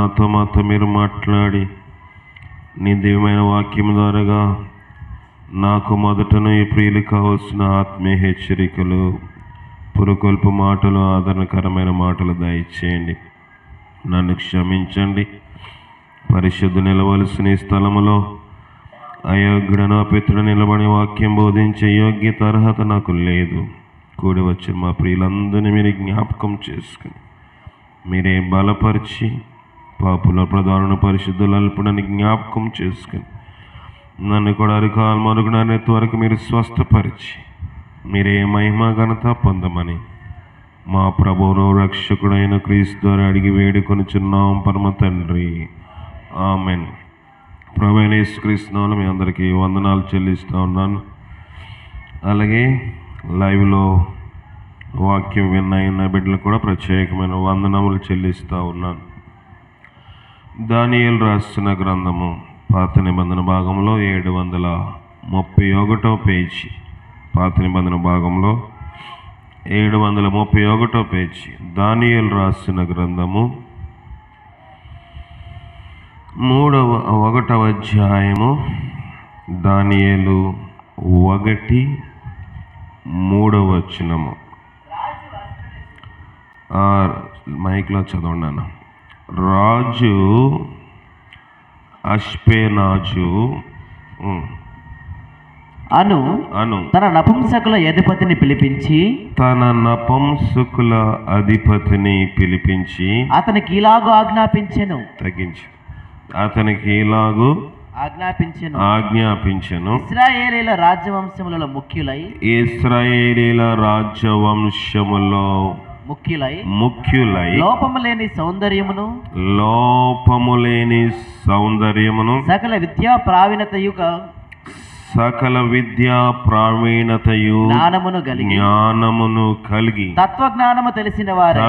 మాతో మీరు మాట్లాడి నీ దివ్యమైన వాక్యం ద్వారాగా నాకు మొదటను ఈ ప్రియులు కావలసిన ఆత్మీయ హెచ్చరికలు, పురుకొల్పు మాటలు, ఆదరణకరమైన మాటలు దయచేయండి. నన్ను క్షమించండి. పరిశుద్ధ నిలవలసిన ఈ స్థలములో అయోగ్యుడను అపిత్రుడు నిలబడి వాక్యం బోధించే యోగ్యత అర్హత నాకు లేదు. కూడి వచ్చిన మా ప్రియులందరినీ మీరు జ్ఞాపకం చేసుకుని మీరే బలపరిచి పాపుల ప్రధాన పరిశుద్ధులు అల్పుడని జ్ఞాపకం చేసుకుని నన్ను కూడా అరికాలు మరుగుననేంత వరకు మీరు స్వస్థపరిచి మీరే మహిమ ఘనత పొందమని మా ప్రభువును రక్షకుడైన క్రీస్తు ద్వారా అడిగి వేడుకొనుచున్నాం పరమ తండ్రి. ఆమెన్. ప్రభువైన యేసుక్రీస్తు నామములో మీ అందరికీ వందనాలు చెల్లిస్తూ ఉన్నాను. అలాగే లైవ్లో వాక్యం విన్న బిడ్డలు కూడా ప్రత్యేకమైన వందనములు చెల్లిస్తూ ఉన్నాను. దానియేలు రాసిన గ్రంథము పాత నిబంధన భాగంలో 731వ పేజీ, పాత నిబంధన భాగంలో 731వ పేజీ, దానియేలు రాసిన గ్రంథము 1వ అధ్యాయము, దానియేలు 1:3 మైక్లో చదవండి. రాజు అష్పెనాజు అను తన నపుంసకుల అధిపతిని పిలిపించి అతనికి ఇలాగు ఆజ్ఞాపించెను. అతనికి ఇలాగు ఆజ్ఞాపించెను. ఇశ్రాయేలీల రాజ్యవంశములలో ముఖ్యులై లోపము లేని సౌందర్యమును సకల విద్యా ప్రావీణతయు జ్ఞానమును కలిగి తత్వజ్ఞానము తెలిసిన వారై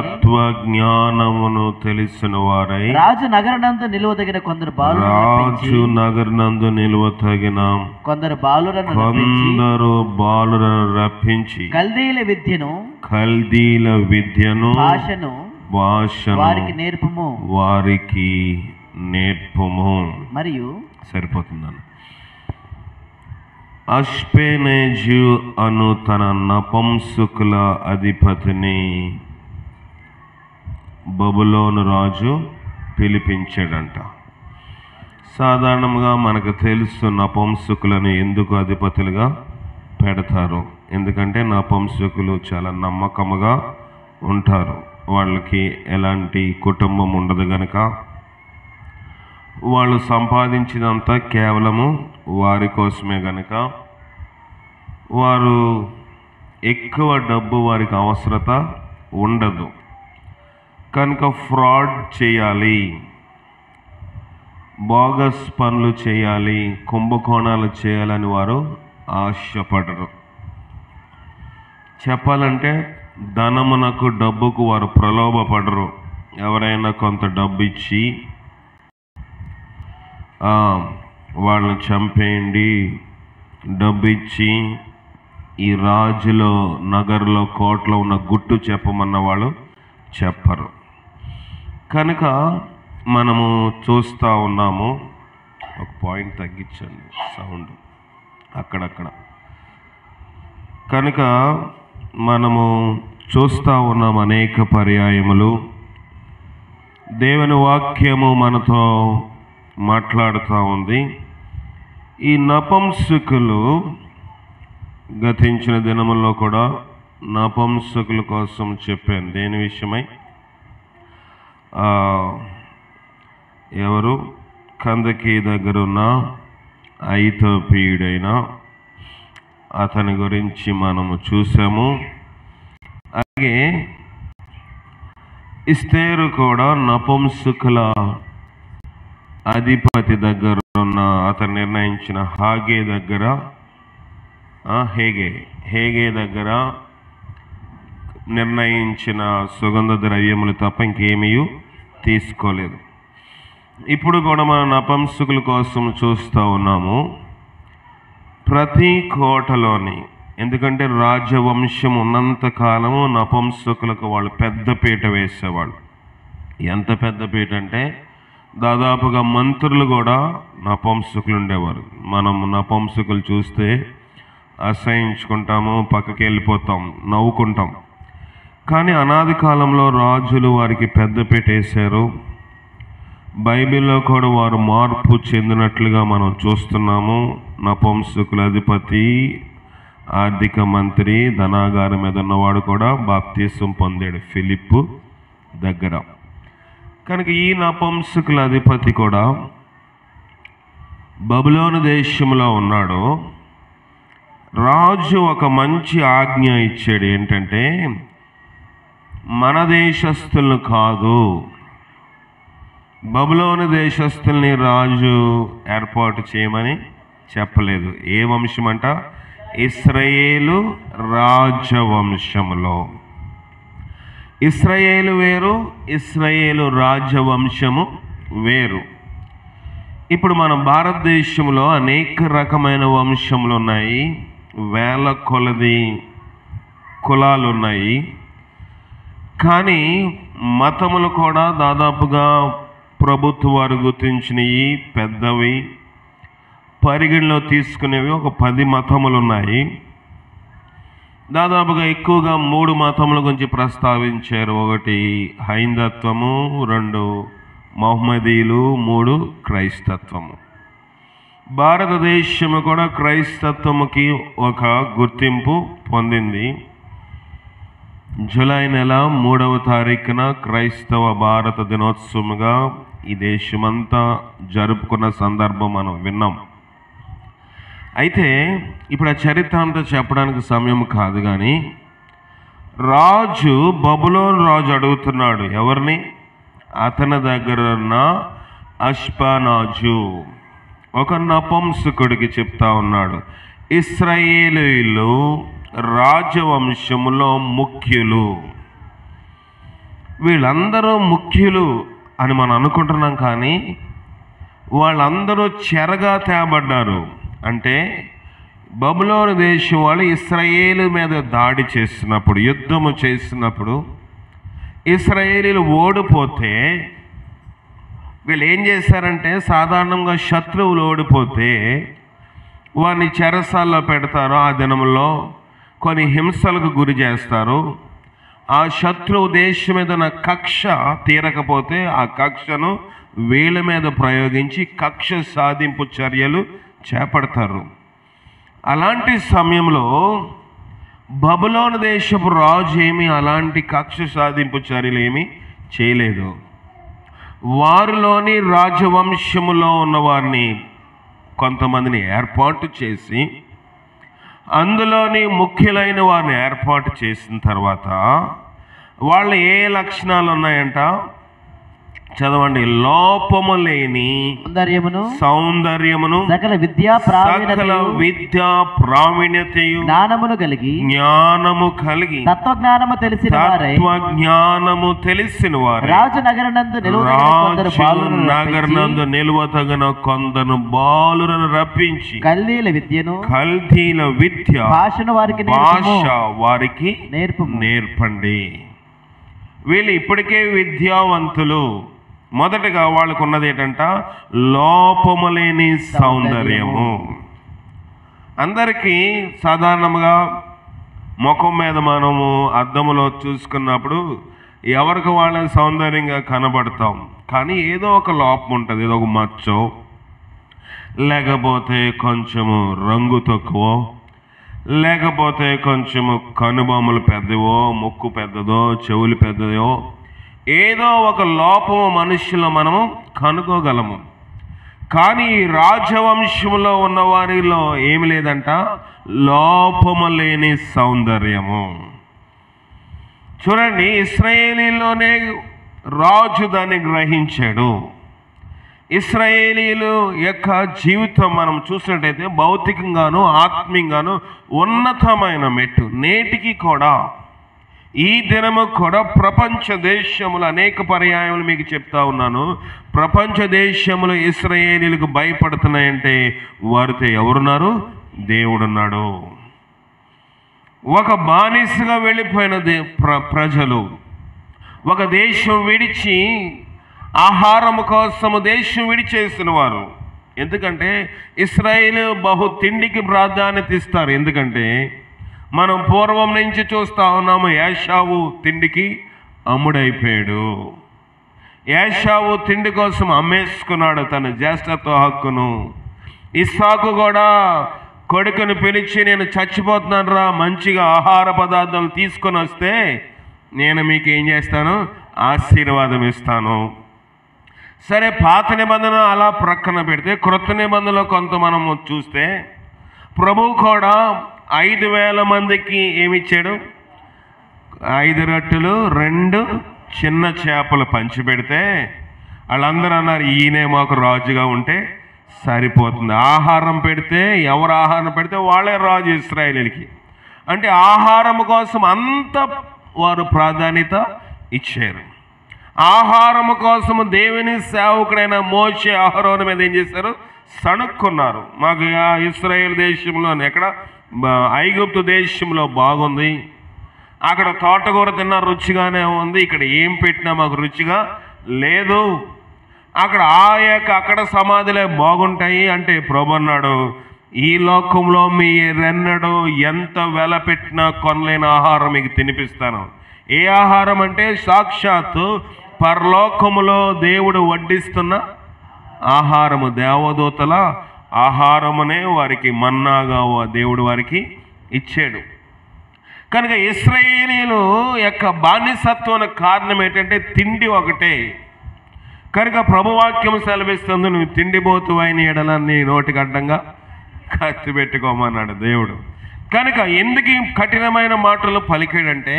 రాజు నగరనందు నిలువదగిన కొందరు బాలురను రప్పించి కల్దీల విద్యను భాషను వారికి నేర్పుము. మరియు సరిపోతుందని అష్పెనాజు అను తన నపుంసకుల అధిపతిని బబులోను రాజు పిలిపించాడంట. సాధారణంగా మనకు తెలుసు నపుంసకులను ఎందుకు అధిపతులుగా పెడతారు. ఎందుకంటే నపుంసకులు చాలా నమ్మకముగా ఉంటారు. వాళ్ళకి ఎలాంటి కుటుంబం ఉండదు గనక వాళ్ళు సంపాదించినంత కేవలము వారి కోసమే గనక వారు ఎక్కువ డబ్బు వారికి అవసరత ఉండదు. కనుక ఫ్రాడ్ చేయాలి, బోగస్ పనులు చేయాలి, కుంభకోణాలు చేయాలని వారు ఆశపడరు. చెప్పాలంటే ధనమునకు డబ్బుకు వారు ప్రలోభపడరు. ఎవరైనా కొంత డబ్బు ఇచ్చి వాళ్ళని చంపేయండి, డబ్బు ఇచ్చి ఈ రాజులో నగరులో కోటలో ఉన్న గుట్టు చెప్పమన్న వాళ్ళు చెప్పరు. కనుక మనము చూస్తూ ఉన్నాము. ఒక పాయింట్ తగ్గించండి సౌండ్ అక్కడక్కడ. కనుక మనము చూస్తూ ఉన్నాం అనేక పర్యాయములు దేవుని వాక్యము మనతో మాట్లాడుతూ ఉంది. ఈ నపుంసకులు గతించిన దినముల్లో కూడా నపుంసకుల కోసం చెప్పాను. దేని విషయమై? ఎవరు? కందకి దగ్గరున్న ఐథోపియుడైన అతని గురించి మనము చూసాము. అలాగే ఎస్తేరు కూడా నపుంసకుల అధిపతి దగ్గర ఉన్న అతను నిర్ణయించిన హేగే దగ్గర నిర్ణయించిన సుగంధ ద్రవ్యములు తప్ప ఇంకేమీ తీసుకోలేదు. ఇప్పుడు కూడా మనం నపుంసకుల కోసం చూస్తూ ఉన్నాము. ప్రతి కోటలోని, ఎందుకంటే రాజవంశం ఉన్నంత కాలము నపుంసకులకు వాళ్ళు పెద్ద పీట వేసేవాళ్ళు. ఎంత పెద్ద పీట అంటే దాదాపుగా మంత్రులు కూడా నపుంసకులు ఉండేవారు. మనం నపుంసకులు చూస్తే అసహించుకుంటాము, పక్కకి వెళ్ళిపోతాం, నవ్వుకుంటాం. కానీ అనాది కాలంలో రాజులు వారికి పెద్దపీట వేశారు. బైబిల్లో కూడా వారు మార్పు చెందినట్లుగా మనం చూస్తున్నాము. నపుంసకుల అధిపతి, ఆర్థిక మంత్రి, ధనాగారం మీద ఉన్నవాడు కూడా బాప్తీసం పొందాడు ఫిలిప్పు దగ్గర. కనుక ఈ నపుంసకుల అధిపతి కూడా బబులోను దేశంలో ఉన్నాడు. రాజు ఒక మంచి ఆజ్ఞ ఇచ్చాడు. ఏంటంటే, మన దేశస్తులను కాదు, బబులోను దేశస్తుల్ని రాజు ఏర్పాటు చేయమని చెప్పలేదు. ఏ వంశం అంట? ఇశ్రాయేలు రాజవంశములో. ఇశ్రాయేలు వేరు, ఇశ్రాయేలు రాజవంశము వేరు. ఇప్పుడు మన భారతదేశంలో అనేక రకమైన వంశములు ఉన్నాయి, వేల కొలది కులాలు ఉన్నాయి. కానీ మతములు కూడా దాదాపుగా ప్రభుత్వ వారు గుర్తించినవి, పెద్దవి, పరిగణలో తీసుకునేవి ఒక 10 మతములు ఉన్నాయి. దాదాపుగా ఎక్కువగా 3 మతముల గురించి ప్రస్తావించారు. 1 హైందత్వము, 2 మహమ్మదీయులు, 3 క్రైస్తత్వము. భారతదేశము కూడా క్రైస్తత్వముకి ఒక గుర్తింపు పొందింది. జూలై నెల 3వ తారీఖున క్రైస్తవ భారత దినోత్సవముగా ఈ దేశమంతా జరుపుకున్న సందర్భం మనం విన్నాం. అయితే ఇప్పుడు ఆ చరిత్ర అంతా చెప్పడానికి సమయం కాదు. కానీ రాజు, బబులోను రాజు అడుగుతున్నాడు ఎవరిని? అతని దగ్గర ఉన్న అష్పనాజు ఒక నపుంసకుడికి చెప్తా ఉన్నాడు, ఇశ్రాయేలీయులు రాజవంశములో ముఖ్యులు. వీళ్ళందరూ ముఖ్యులు అని మనం అనుకుంటున్నాం, కానీ వాళ్ళందరూ చెరగా తేబడ్డారు. అంటే బబులోను దేశం వాళ్ళు ఇశ్రాయేలు మీద దాడి చేసినప్పుడు, యుద్ధము చేసినప్పుడు ఇశ్రాయేలీలు ఓడిపోతే వీళ్ళు ఏం చేశారంటే, సాధారణంగా శత్రువులు ఓడిపోతే వారిని చెరసాల్లో పెడతారు. ఆ దినంలో కొన్ని హింసలకు గురి చేస్తారు. ఆ శత్రువు దేశం మీద ఉన్న కక్ష తీరకపోతే ఆ కక్షను వీళ్ళ మీద ప్రయోగించి కక్ష సాధింపు చర్యలు చేపడతారు. అలాంటి సమయంలో బబులోను దేశపు రాజు ఏమి అలాంటి కక్ష సాధింపు చర్యలు ఏమీ చేయలేదు. వారిలోని రాజవంశములో ఉన్నవారిని కొంతమందిని ఏర్పాటు చేసి, అందులోని ముఖ్యులైన వారిని ఏర్పాటు చేసిన తర్వాత వాళ్ళు ఏ లక్షణాలు ఉన్నాయంట చదవండి. లోపము లేని సౌందర్యమును, సకల విద్యా ప్రావీణ్యతయు, జ్ఞానము కలిగి తత్వజ్ఞానము తెలిసిన వారు రాజు నగరనందు నిలువతగిన కొందరు బాలులను రప్పించి కల్దీల విద్య భాష వారికి నేర్పండి. వీళ్ళు ఇప్పటికే విద్యావంతులు. మొదటగా వాళ్ళకు ఉన్నది ఏంటంట? లోపము లేని సౌందర్యము. అందరికీ సాధారణంగా ముఖం మీద మనము అద్దములో చూసుకున్నప్పుడు ఎవరికి వాళ్ళని సౌందర్యంగా కనబడతాం. కానీ ఏదో ఒక లోపం ఉంటుంది. ఏదో ఒక మచ్చో, లేకపోతే కొంచెము రంగు తక్కువ, లేకపోతే కొంచెము కనుబొమ్మలు పెద్దవో, ముక్కు పెద్దదో, చెవులు పెద్దదో, ఏదో ఒక లోపము మనుషులు మనము కనుగోగలము. కానీ రాజవంశంలో ఉన్న వారిలో ఏమి లేదంట? లోపము లేని సౌందర్యము. చూడండి, ఇశ్రాయేలీలోనే రాజు దాన్ని గ్రహించాడు. ఇశ్రాయేలీలు యొక్క జీవితం మనం చూసినట్టయితే భౌతికంగాను ఆత్మీయంగాను ఉన్నతమైన మెట్టు. నేటికి కూడా, ఈ దినము కూడా ప్రపంచ దేశములు అనేక పర్యాయములు మీకు చెప్తా ఉన్నాను. ప్రపంచ దేశములు ఇశ్రాయేలీలకు భయపడుతున్నాయంటే వారితో ఎవరున్నారు? దేవుడున్నాడు. ఒక బానిసగా వెళ్ళిపోయిన ప్రజలు ఒక దేశం విడిచి ఆహారం కోసము దేశం విడిచేసిన వారు. ఎందుకంటే ఇశ్రాయేలు బహు తిండికి ప్రాధాన్యత ఇస్తారు. ఎందుకంటే మనం పూర్వం నుంచి చూస్తూ ఉన్నాము, ఏశావు తిండికి అమ్ముడైపోయాడు. ఏశావు తిండి కోసం అమ్మేసుకున్నాడు తన జ్యేష్ఠత్వ హక్కును. ఇస్సాకు కూడా కొడుకుని పిలిచి, నేను చచ్చిపోతున్నాను రా, మంచిగా ఆహార పదార్థాలు తీసుకొని వస్తే నేను మీకు ఏం చేస్తాను, ఆశీర్వాదం ఇస్తాను. సరే, పాత నిబంధన అలా ప్రక్కన పెడితే క్రొత్త నిబంధనలో కొంత మనము చూస్తే ప్రభువు కూడా 5,000 మందికి ఏమిచ్చాడు? 5 రొట్టెలు 2 చిన్న చేపలు పంచిపెడితే వాళ్ళందరూ అన్నారు, ఈయనే మాకు రాజుగా ఉంటే సరిపోతుంది. ఆహారం పెడితే, ఎవరు ఆహారం పెడితే వాళ్ళే రాజు ఇశ్రాయేలీలకి. అంటే ఆహారం కోసం అంత వారు ప్రాధాన్యత ఇచ్చారు. ఆహారం కోసం దేవుని సేవకుడైన మోషే అహరోను మీద ఏం చేశారు? సణుక్కున్నారు. మాకు ఇశ్రాయేల్ దేశంలో, ఎక్కడ ఐగుప్తు దేశంలో బాగుంది, అక్కడ తోటకూర తిన్నా రుచిగానే ఉంది, ఇక్కడ ఏం పెట్టినా మాకు రుచిగా లేదు, అక్కడ అక్కడ సమాధులే బాగుంటాయి. అంటే ప్రభు అన్నాడు, ఈ లోకంలో మీరెన్నడూ ఎంత వెల పెట్టినా కొనలేని ఆహారం మీకు తినిపిస్తాను. ఏ ఆహారం అంటే సాక్షాత్తు పరలోకములో దేవుడు వడ్డిస్తున్న ఆహారము, దేవదూతల ఆహారమునే వారికి మన్నాగా దేవుడు వారికి ఇచ్చాడు. కనుక ఇశ్రాయేలీయుల యొక్క బానిసత్వం కారణం ఏంటంటే తిండి ఒకటే. కనుక ప్రభువాక్యం సెలవిస్తుంది, నువ్వు తిండిపోతువైన ఎడల నీ నోటికి అడ్డంగా కత్తి పెట్టుకోమన్నాడు దేవుడు. కనుక ఎందుకు ఈ కఠినమైన మాటలు పలికాడంటే,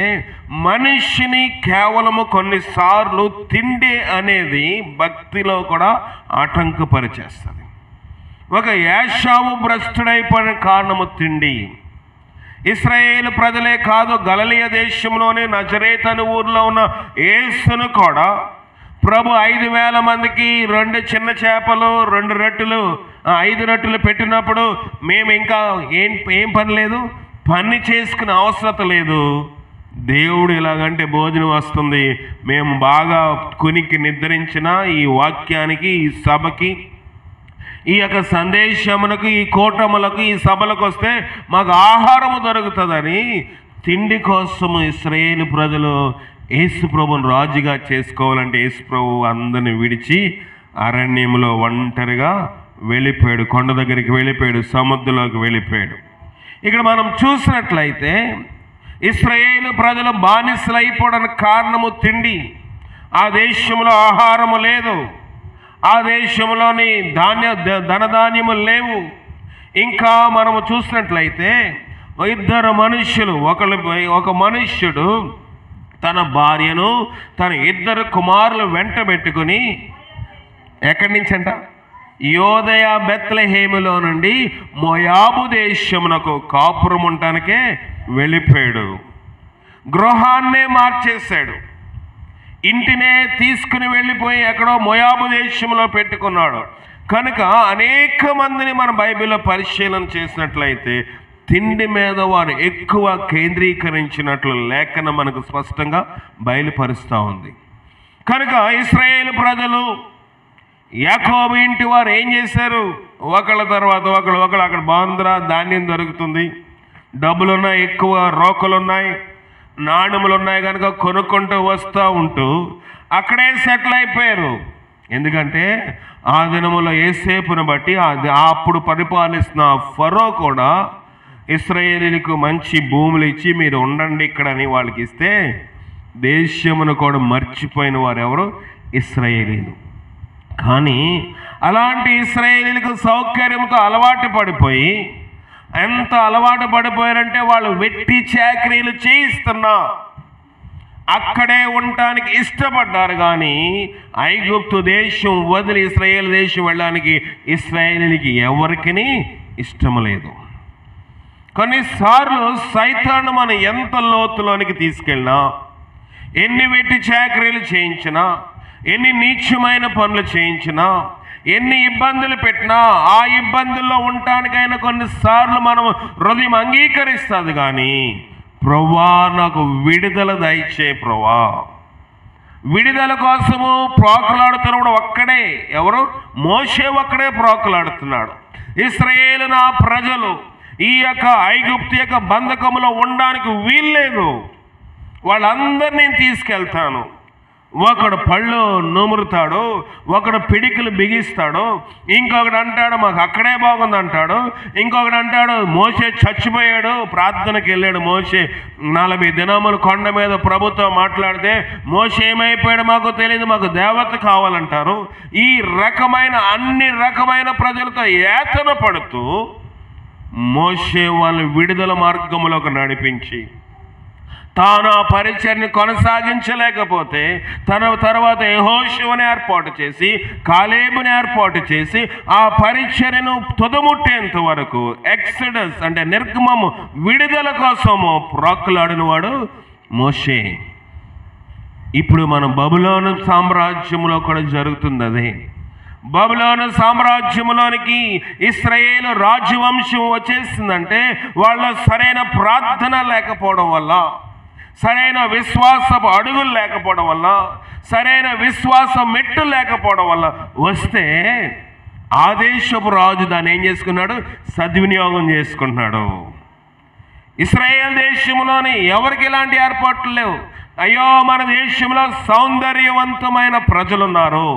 మనిషిని కేవలము కొన్నిసార్లు తిండి అనేది భక్తిలో కూడా ఆటంకపరిచేస్తుంది. ఒక ఏశావు భ్రష్టుడైపోయిన కారణము తిండి. ఇశ్రాయేలు ప్రజలే కాదు, గలిలయ దేశంలోని నజరేతు అనే ఊర్లో ఉన్న యేసును కూడా ప్రభు 5,000 మందికి 2 చిన్న చేపలు 2 రొట్టెలు 5 రొట్టెలు పెట్టినప్పుడు మేము ఇంకా ఏం పని లేదు, పని చేసుకునే అవసరం లేదు. దేవుడు ఎలాగంటే భోజనం వస్తుంది, మేము బాగా కునికి నిద్రించిన ఈ వాక్యానికి, ఈ సభకి, ఈ యొక్క సందేశమునకు, ఈ కూటములకు, ఈ సభలకు వస్తే మాకు ఆహారము దొరుకుతుందని తిండి కోసము ఇశ్రాయేలు ప్రజలు యేసు ప్రభుని రాజుగా చేసుకోవాలంటే యేసు ప్రభు అందరిని విడిచి అరణ్యంలో ఒంటరిగా వెళ్ళిపోయాడు, కొండ దగ్గరికి వెళ్ళిపోయాడు, సముద్రంలోకి వెళ్ళిపోయాడు. ఇక్కడ మనం చూసినట్లయితే ఇశ్రాయేలు ప్రజలు బానిసలు అయిపోవడానికి కారణము తిండి. ఆ దేశంలో ఆహారము లేదు, ఆ దేశంలోని ధనధాన్యములు లేవు. ఇంకా మనము చూసినట్లయితే 2 మనుష్యులు, ఒక మనుష్యుడు తన భార్యను తన 2 కుమారులు వెంట పెట్టుకుని ఎక్కడి నుంచి అంట, యోదయ బెత్లెహేములో నుండి మోయాబు దేశమునకు కాపురం ఉండటానికే వెళ్ళిపోయాడు. గృహాన్నే మార్చేశాడు, ఇంటినే తీసుకుని వెళ్ళిపోయి ఎక్కడో మోయాబు దేశంలో పెట్టుకున్నాడు. కనుక అనేక మందిని మన బైబిల్లో పరిశీలన చేసినట్లయితే తిండి మీద వారు ఎక్కువ కేంద్రీకరించినట్లు లేఖనం మనకు స్పష్టంగా బయలుపరుస్తూ ఉంది. కనుక ఇశ్రాయేలు ప్రజలు యాకోబు ఇంటి వారు ఏం చేశారు? ఒకళ్ళ తర్వాత ఒకళ్ళు అక్కడ బాంద్రా ధాన్యం దొరుకుతుంది, డబ్బులున్నాయి, ఎక్కువ రోకలున్నాయి, నాణములున్నాయి, కనుక కొనుక్కుంటూ వస్తూ ఉంటూ అక్కడే సెటిల్ అయిపోయారు. ఎందుకంటే ఆ దినములో యోసేపును బట్టి అప్పుడు పరిపాలిస్తున్న ఫరో కూడా ఇశ్రాయేలీలకు మంచి భూములు ఇచ్చి మీరు ఉండండి ఇక్కడ అని వాళ్ళకి ఇస్తే దేశమును కూడా మర్చిపోయిన వారు ఎవరు? ఇశ్రాయేలీలు. కానీ అలాంటి ఇశ్రాయేలీలకు సౌకర్యంతో అలవాటు పడిపోయి, ఎంత అలవాటు పడిపోయారంటే వాళ్ళు వెట్టి చాకరీలు చేయిస్తున్నా అక్కడే ఉండటానికి ఇష్టపడ్డారు. కానీ ఐగుప్తు దేశం వదిలి ఇశ్రాయేల్ దేశం వెళ్ళడానికి ఇశ్రాయేలీలకి ఎవరికి ఇష్టం లేదు. కొన్నిసార్లు సైతాను మనం ఎంత లోతులోనికి తీసుకెళ్ళినా, ఎన్ని వెట్టి చాకరీలు చేయించినా, ఎన్ని నీచమైన పనులు చేయించినా, ఎన్ని ఇబ్బందులు పెట్టినా, ఆ ఇబ్బందుల్లో ఉండటానికైనా కొన్నిసార్లు మనం హృదయం అంగీకరిస్తుంది. కానీ ప్రభువా నాకు విడుదల దయచే, ప్రభువా విడుదల కోసము ప్రోకలాడుతున్నప్పుడు ఒక్కడే, ఎవరు? మోషే ఒక్కడే ప్రోకలాడుతున్నాడు. ఇశ్రాయేలు నా ప్రజలు ఈ యొక్క ఐగుప్తు యొక్క బంధకములో ఉండడానికి వీల్లేదు, వాళ్ళందరినీ తీసుకెళ్తాను. ఒకడు పళ్ళు నూమురుతాడు, ఒకడు పిడికిలు బిగిస్తాడు, ఇంకొకడు అంటాడు మాకు అక్కడే బాగుంది అంటాడు, ఇంకొకడు అంటాడు మోషే చచ్చిపోయాడు, ప్రార్థనకి వెళ్ళాడు మోషే 40 దినములు కొండ మీద ప్రభుత్వం మాట్లాడితే మోషే ఏమైపోయాడు మాకు తెలియదు, మాకు దేవత కావాలంటారు. ఈ రకమైన అన్ని రకమైన ప్రజలతో యాతన పడుతూ మోషే వాళ్ళ విడుదల మార్గములోకి నడిపించి తాను ఆ పరిచర్ని కొనసాగించలేకపోతే తన తర్వాత యెహోషువని ఏర్పాటు చేసి కాలేబుని ఏర్పాటు చేసి ఆ పరిచర్యను తుదముట్టేంత వరకు ఎక్సడస్ అంటే నిర్గమము విడుదల కోసము ప్రోకలాడిన వాడు మోషే. ఇప్పుడు మనం బబులోను సామ్రాజ్యంలో కూడా జరుగుతుంది అదే. బబులోను సామ్రాజ్యంలోనికి ఇశ్రాయేలు రాజవంశం వచ్చేసిందంటే వాళ్ళ సరైన ప్రార్థన లేకపోవడం వల్ల, సరైన విశ్వాసపు అడుగులు లేకపోవడం వల్ల, సరైన విశ్వాస మెట్టు లేకపోవడం వల్ల వస్తే ఆ దేశపు రాజు దాన్ని ఏం చేసుకున్నాడు? సద్వినియోగం చేసుకుంటున్నాడు. ఇశ్రాయేల్ దేశంలోని ఎవరికి ఇలాంటి ఏర్పాట్లు లేవు. అయ్యో మన దేశంలో సౌందర్యవంతమైన ప్రజలున్నారు,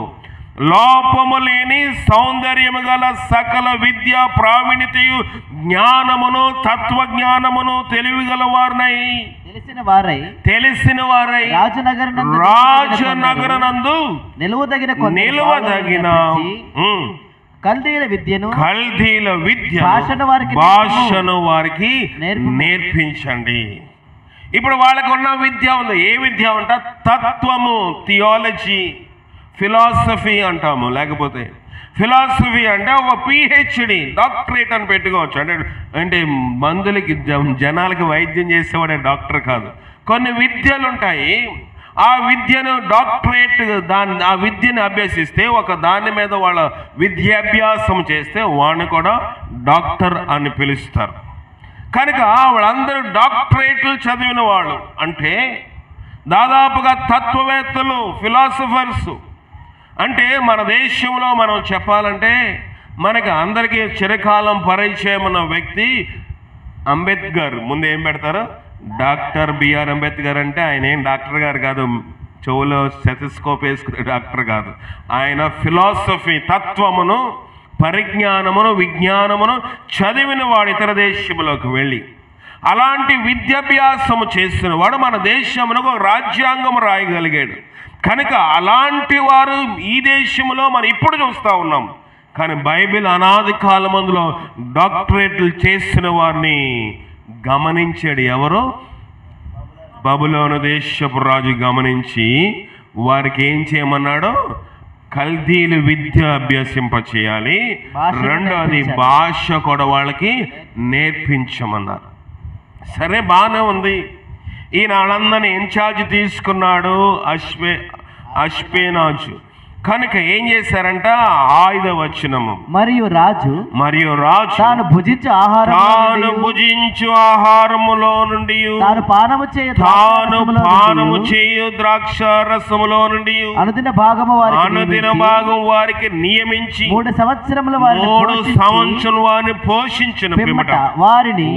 లోపము లేని సౌందర్యము గల సకల విద్య ప్రావీణ్యతయు జ్ఞానమును తత్వజ్ఞానమును తెలివిగల వారినై తెలిసిన వారై రాజనగరనందు నిలువదగిన కల్దీల విద్యను భాషను వారికి నేర్పించండి. ఇప్పుడు వాళ్ళకు ఉన్న విద్య ఉంది. ఏ విద్య అంట? తత్వము, థియాలజీ, ఫిలాసఫీ అంటాము. లేకపోతే ఫిలాసఫీ అంటే ఒక పిహెచ్డి డాక్టరేట్ అని పెట్టుకోవచ్చు. అంటే మందులకి జనాలకి వైద్యం చేసేవాడే డాక్టర్ కాదు. కొన్ని విద్యలు ఉంటాయి, ఆ విద్యను డాక్టరేట్ ఆ విద్యను అభ్యసిస్తే ఒక దాని మీద వాళ్ళ విద్యాభ్యాసం చేస్తే వాడిని కూడా డాక్టర్ అని పిలుస్తారు. కనుక వాళ్ళందరూ డాక్టరేట్లు చదివిన వాళ్ళు. అంటే దాదాపుగా తత్వవేత్తలు, ఫిలాసఫర్స్. అంటే మన దేశంలో మనం చెప్పాలంటే మనకి అందరికీ చిరకాలం పరిచయం ఉన్న వ్యక్తి అంబేద్కర్. ముందు ఏం పెడతారు? Doctor BR Ambedkar. అంటే ఆయన ఏం డాక్టర్ గారు కాదు, చెవులో స్టెథోస్కోప్ వేసుకునే డాక్టర్ కాదు. ఆయన ఫిలాసఫీ, తత్వమును, పరిజ్ఞానమును, విజ్ఞానమును చదివిన వాడు ఇతర దేశంలోకి వెళ్ళి అలాంటి విద్యాభ్యాసము చేసిన వాడు మన దేశమునకు రాజ్యాంగం రాయగలిగాడు. కనుక అలాంటి వారు ఈ దేశంలో మనం ఇప్పుడు చూస్తూ ఉన్నాం. కానీ బైబిల్ అనాది కాలమందులో డాక్టరేట్లు చేసిన వారిని గమనించాడు. ఎవరు? బబులోను దేశపు రాజు గమనించి వారికి ఏం చేయమన్నాడు? కల్దీలు విద్య అభ్యసింప చేయాలి, రెండోది భాష కూడా వాళ్ళకి నేర్పించమన్నారు. సరే, బాగానే ఉంది. ఈయన వాళ్ళందరినీ ఇన్ఛార్జ్ తీసుకున్నాడు అష్పెనాజు. కనుక ఏం చేశారంట? 5వ వచనము, మరియు రాజు తాను భుజించు ఆహారములో నుండి తాను పానము చేయు ద్రాక్ష రసములో నుండి అనుదిన భాగం వారికి నియమించి 3 సంవత్సరములు వారిని పోషించిన పిమ్మట వారిని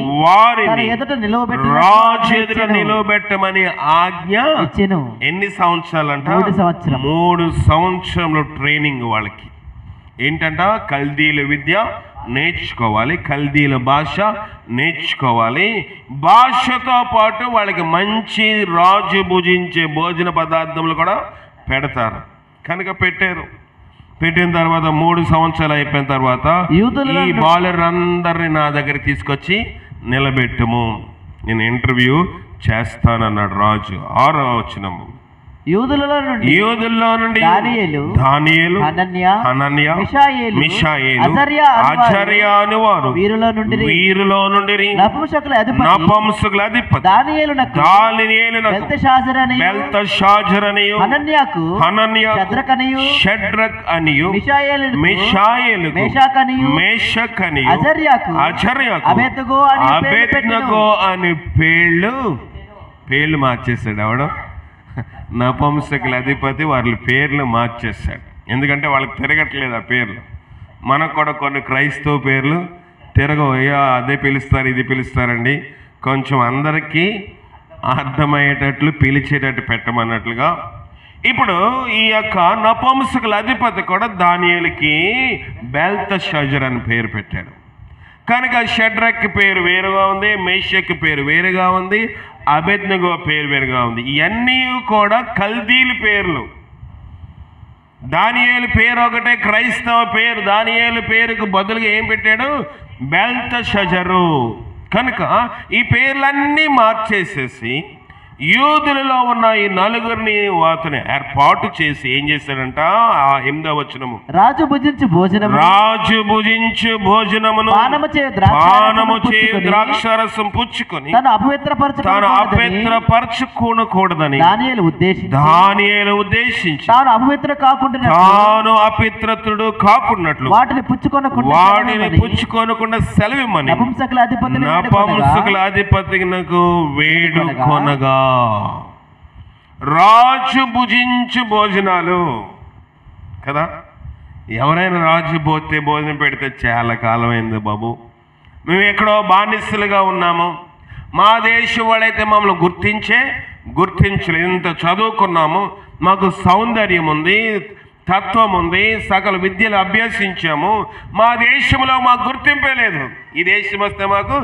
రాజు ఎదుట నిలవబెట్టమని ఆజ్ఞ ఇచ్చెను. ఎన్ని సంవత్సరాలు అంట? 3 సంవత్సరాలు ట్రైనింగ్ వాళ్ళకి. ఏంటంట? కల్దీల విద్య నేర్చుకోవాలి, కల్దీల భాష నేర్చుకోవాలి. భాషతో పాటు వాళ్ళకి మంచి రాజు భుజించే భోజన పదార్థములు కూడా పెడతారు. కనుక పెట్టిన తర్వాత 3 సంవత్సరాలు అయిపోయిన తర్వాత ఈ బాలురందరినీ నా దగ్గరికి తీసుకొచ్చి నిలబెట్టుము, నేను ఇంటర్వ్యూ చేస్తానన్నాడు రాజు. 6వ వచనము, యూదుల్లో నుండి దానియేలు, హనన్య, మిషాయేలు, అజర్యా అను వారు వీరిలో నుండి నపుంసకుల అధిపతి బెల్తషాజరనియు, హనన్యాకు షడ్రక్ అనియు, మిషాయేలుకు మేషకనియు, అజర్యాకు అబేద్నగో అని పేర్లు మార్చేశాడు. ఎవడు? నపుంసకుల అధిపతి వాళ్ళ పేర్లు మార్చేశాడు. ఎందుకంటే వాళ్ళకి తిరగట్లేదు ఆ పేర్లు. మనకు కూడా కొన్ని క్రైస్తవ పేర్లు తిరగవు. అదే పిలుస్తారు, ఇది పిలుస్తారండి. కొంచెం అందరికీ అర్థమయ్యేటట్లు పిలిచేటట్టు పెట్టమన్నట్లుగా ఇప్పుడు ఈ యొక్క నపుంసకుల అధిపతి కూడా దానియేలుకి బెల్తషాజర్ అని పేరు పెట్టాడు. కనుక షడ్రక్ పేరు వేరుగా ఉంది, మేషక్ పేరు వేరుగా ఉంది, అబేద్నెగో పేరు వేరుగా ఉంది. ఇవన్నీ కూడా కల్దీల పేర్లు. దానియేలు పేరు ఒకటే, క్రైస్తవ పేరు. దానియేలు పేరుకు బదులుగా ఏం పెట్టాడు? బెల్తషాజరు. కనుక ఈ పేర్లన్నీ మార్చేసేసి యూదులలో ఉన్న ఈ నలుగురిని వాటిని ఏర్పాటు చేసి ఏం చేశాడంట? ఆ 8వ వచనము, రాజు భుజించు భోజనమును పానము చే ద్రాక్షారసం పుచ్చుకొని తను అపవిత్రపరచుకోనకూడదని దానియేలు ఉద్దేశించి తాను అపవిత్రుడు కాకున్నట్లు వాటిని పుచ్చుకొనకుండా సెలవిమ్మని నపుంసకుల అధిపతికి వేడుకొనగా. రాజు భుజించు భోజనాలు కదా. ఎవరైనా రాజు పోతే భోజనం పెడితే చాలా కాలమైంది బాబు, మేము ఎక్కడో బానిసలుగా ఉన్నాము, మా దేశం వాళ్ళైతే మమ్మల్ని గుర్తించలేదు. ఇంత చదువుకున్నాము, మాకు సౌందర్యం ఉంది, తత్వం ఉంది, సకల విద్యలు అభ్యసించాము, మా దేశంలో మాకు గుర్తింపే లేదు. ఈ దేశం వస్తే మాకు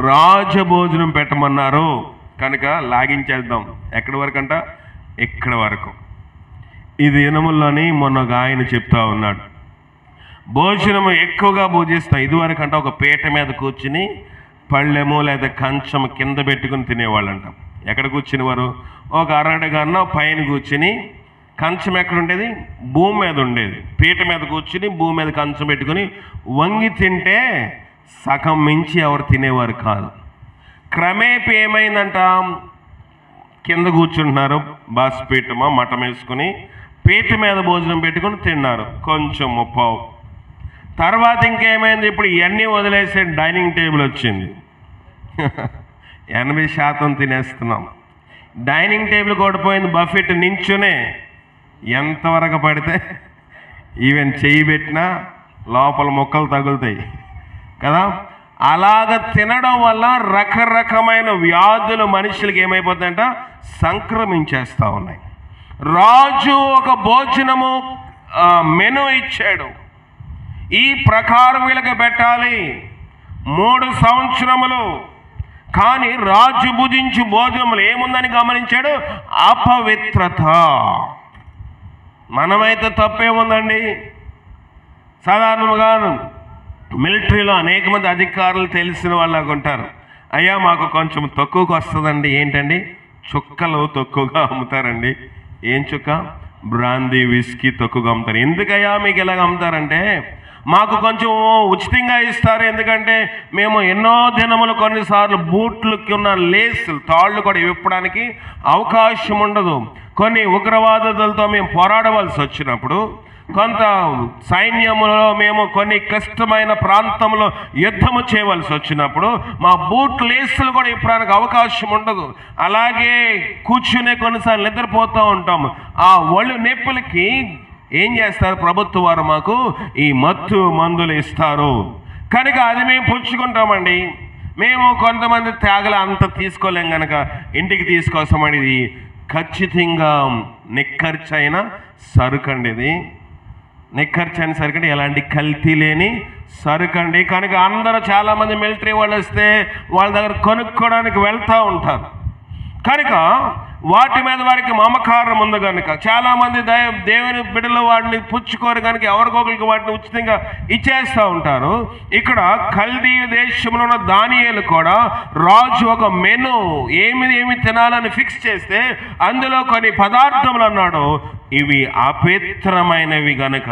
రాజభోజనం పెట్టమన్నారు, కనుక లాగించేద్దాం. ఎక్కడి వరకు అంట? ఎక్కడి వరకు. ఈ దినముల్లోని మొన్న ఒక ఆయన చెప్తా ఉన్నాడు, భోజనము ఎక్కువగా భోజిస్తాం. ఇదివరకు అంట ఒక పీట మీద కూర్చుని పళ్ళెము లేదా కంచము కింద పెట్టుకుని తినేవాళ్ళంట. ఎక్కడ కూర్చునేవారు? ఒక అరడగన్న పైన కూర్చుని, కంచం ఎక్కడ ఉండేది? భూమి మీద ఉండేది. పీట మీద కూర్చుని భూమి మీద కంచం పెట్టుకుని వంగి తింటే సగం మించి ఎవరు తినేవారు కాదు. క్రమేపీ ఏమైందంట? కింద కూర్చుంటున్నారు, బాస్పీఠమా మఠం వేసుకుని పీట మీద భోజనం పెట్టుకుని తిన్నారు, కొంచెం ముప్పావు. తర్వాత ఇంకేమైంది? ఇప్పుడు ఇవన్నీ వదిలేసే డైనింగ్ టేబుల్ వచ్చింది. 80% తినేస్తున్నాం. డైనింగ్ టేబుల్ కొడిపోయింది. బఫెట్ నించునే ఎంతవరకు పడితే ఈవెన్ చెయ్యి పెట్టినా లోపల మొక్కలు తగులుతాయి కదా. అలాగ తినడం వల్ల రకరకమైన వ్యాధులు మనుషులకి ఏమైపోతాయంట? సంక్రమించేస్తూ ఉన్నాయి. రాజు ఒక భోజనము మెను ఇచ్చాడు, ఈ ప్రకారం వీళ్ళకి పెట్టాలి 3 సంవత్సరములు. కానీ రాజు భుజించు భోజనములు ఏముందని గమనించాడు? అపవిత్రత. మనమైతే తప్పేముందండి? సాధారణంగా మిలిటరీలో అనేక మంది అధికారులు తెలిసిన వాళ్ళగా ఉంటారు. అయ్యా మాకు కొంచెం తక్కువకు వస్తుందండి. ఏంటండి? చుక్కలు తక్కువగా అమ్ముతారండి. ఏం చుక్క? బ్రాందీ, విస్కీ తక్కువగా అమ్ముతారు. ఎందుకయ్యా మీకు ఇలాగ అమ్ముతారంటే, మాకు కొంచెం ఉచితంగా ఇస్తారు, ఎందుకంటే మేము ఎన్నో దినములు కొన్నిసార్లు బూట్లకి ఉన్న లేసులు తాళ్ళు కూడా విప్పడానికి అవకాశం ఉండదు. కొన్ని ఉగ్రవాదులతో మేము పోరాడవలసి వచ్చినప్పుడు, కొంత సైన్యములో మేము కొన్ని క్లిష్టమైన ప్రాంతంలో యుద్ధము చేయవలసి వచ్చినప్పుడు మా బూట్ లేసులు కూడా ఇప్పడానికి అవకాశం ఉండదు. అలాగే కూర్చునే కొన్నిసార్లు నిద్రపోతూ ఉంటాము. ఆ ఒళ్ళు నొప్పులకి ఏం చేస్తారు? ప్రభుత్వ వారు మాకు ఈ మత్తు మందులు ఇస్తారు, కనుక అది మేము పుచ్చుకుంటామండి. మేము కొంతమంది త్యాగలు అంత తీసుకోలేం కనుక ఇంటికి తీసుకోసమని ఇది ఖచ్చితంగా నిక్కర్చైన సరుకండి. ఇది నిక్కర్చైన సరుకండి, ఎలాంటి కల్తీ లేని సరుకండి. కనుక అందరూ చాలామంది మిలిటరీ వాళ్ళు వస్తే వాళ్ళ దగ్గర కొనుక్కోవడానికి వెళ్తూ ఉంటారు. కనుక వాటి మీద వారికి మమకారం ఉంది కనుక చాలామంది దేవుని బిడ్డలు వాటిని పుచ్చుకోరు కనుక ఎవరికొకరికి వాటిని ఉచితంగా ఇచ్చేస్తూ ఉంటారు. ఇక్కడ కల్దీ దేశంలో ఉన్న దానియేలు కూడా రాజు ఒక మెను ఏమి తినాలని ఫిక్స్ చేస్తే అందులో కొన్ని పదార్థములు అన్నాడు, ఇవి అపవిత్రమైనవి గనుక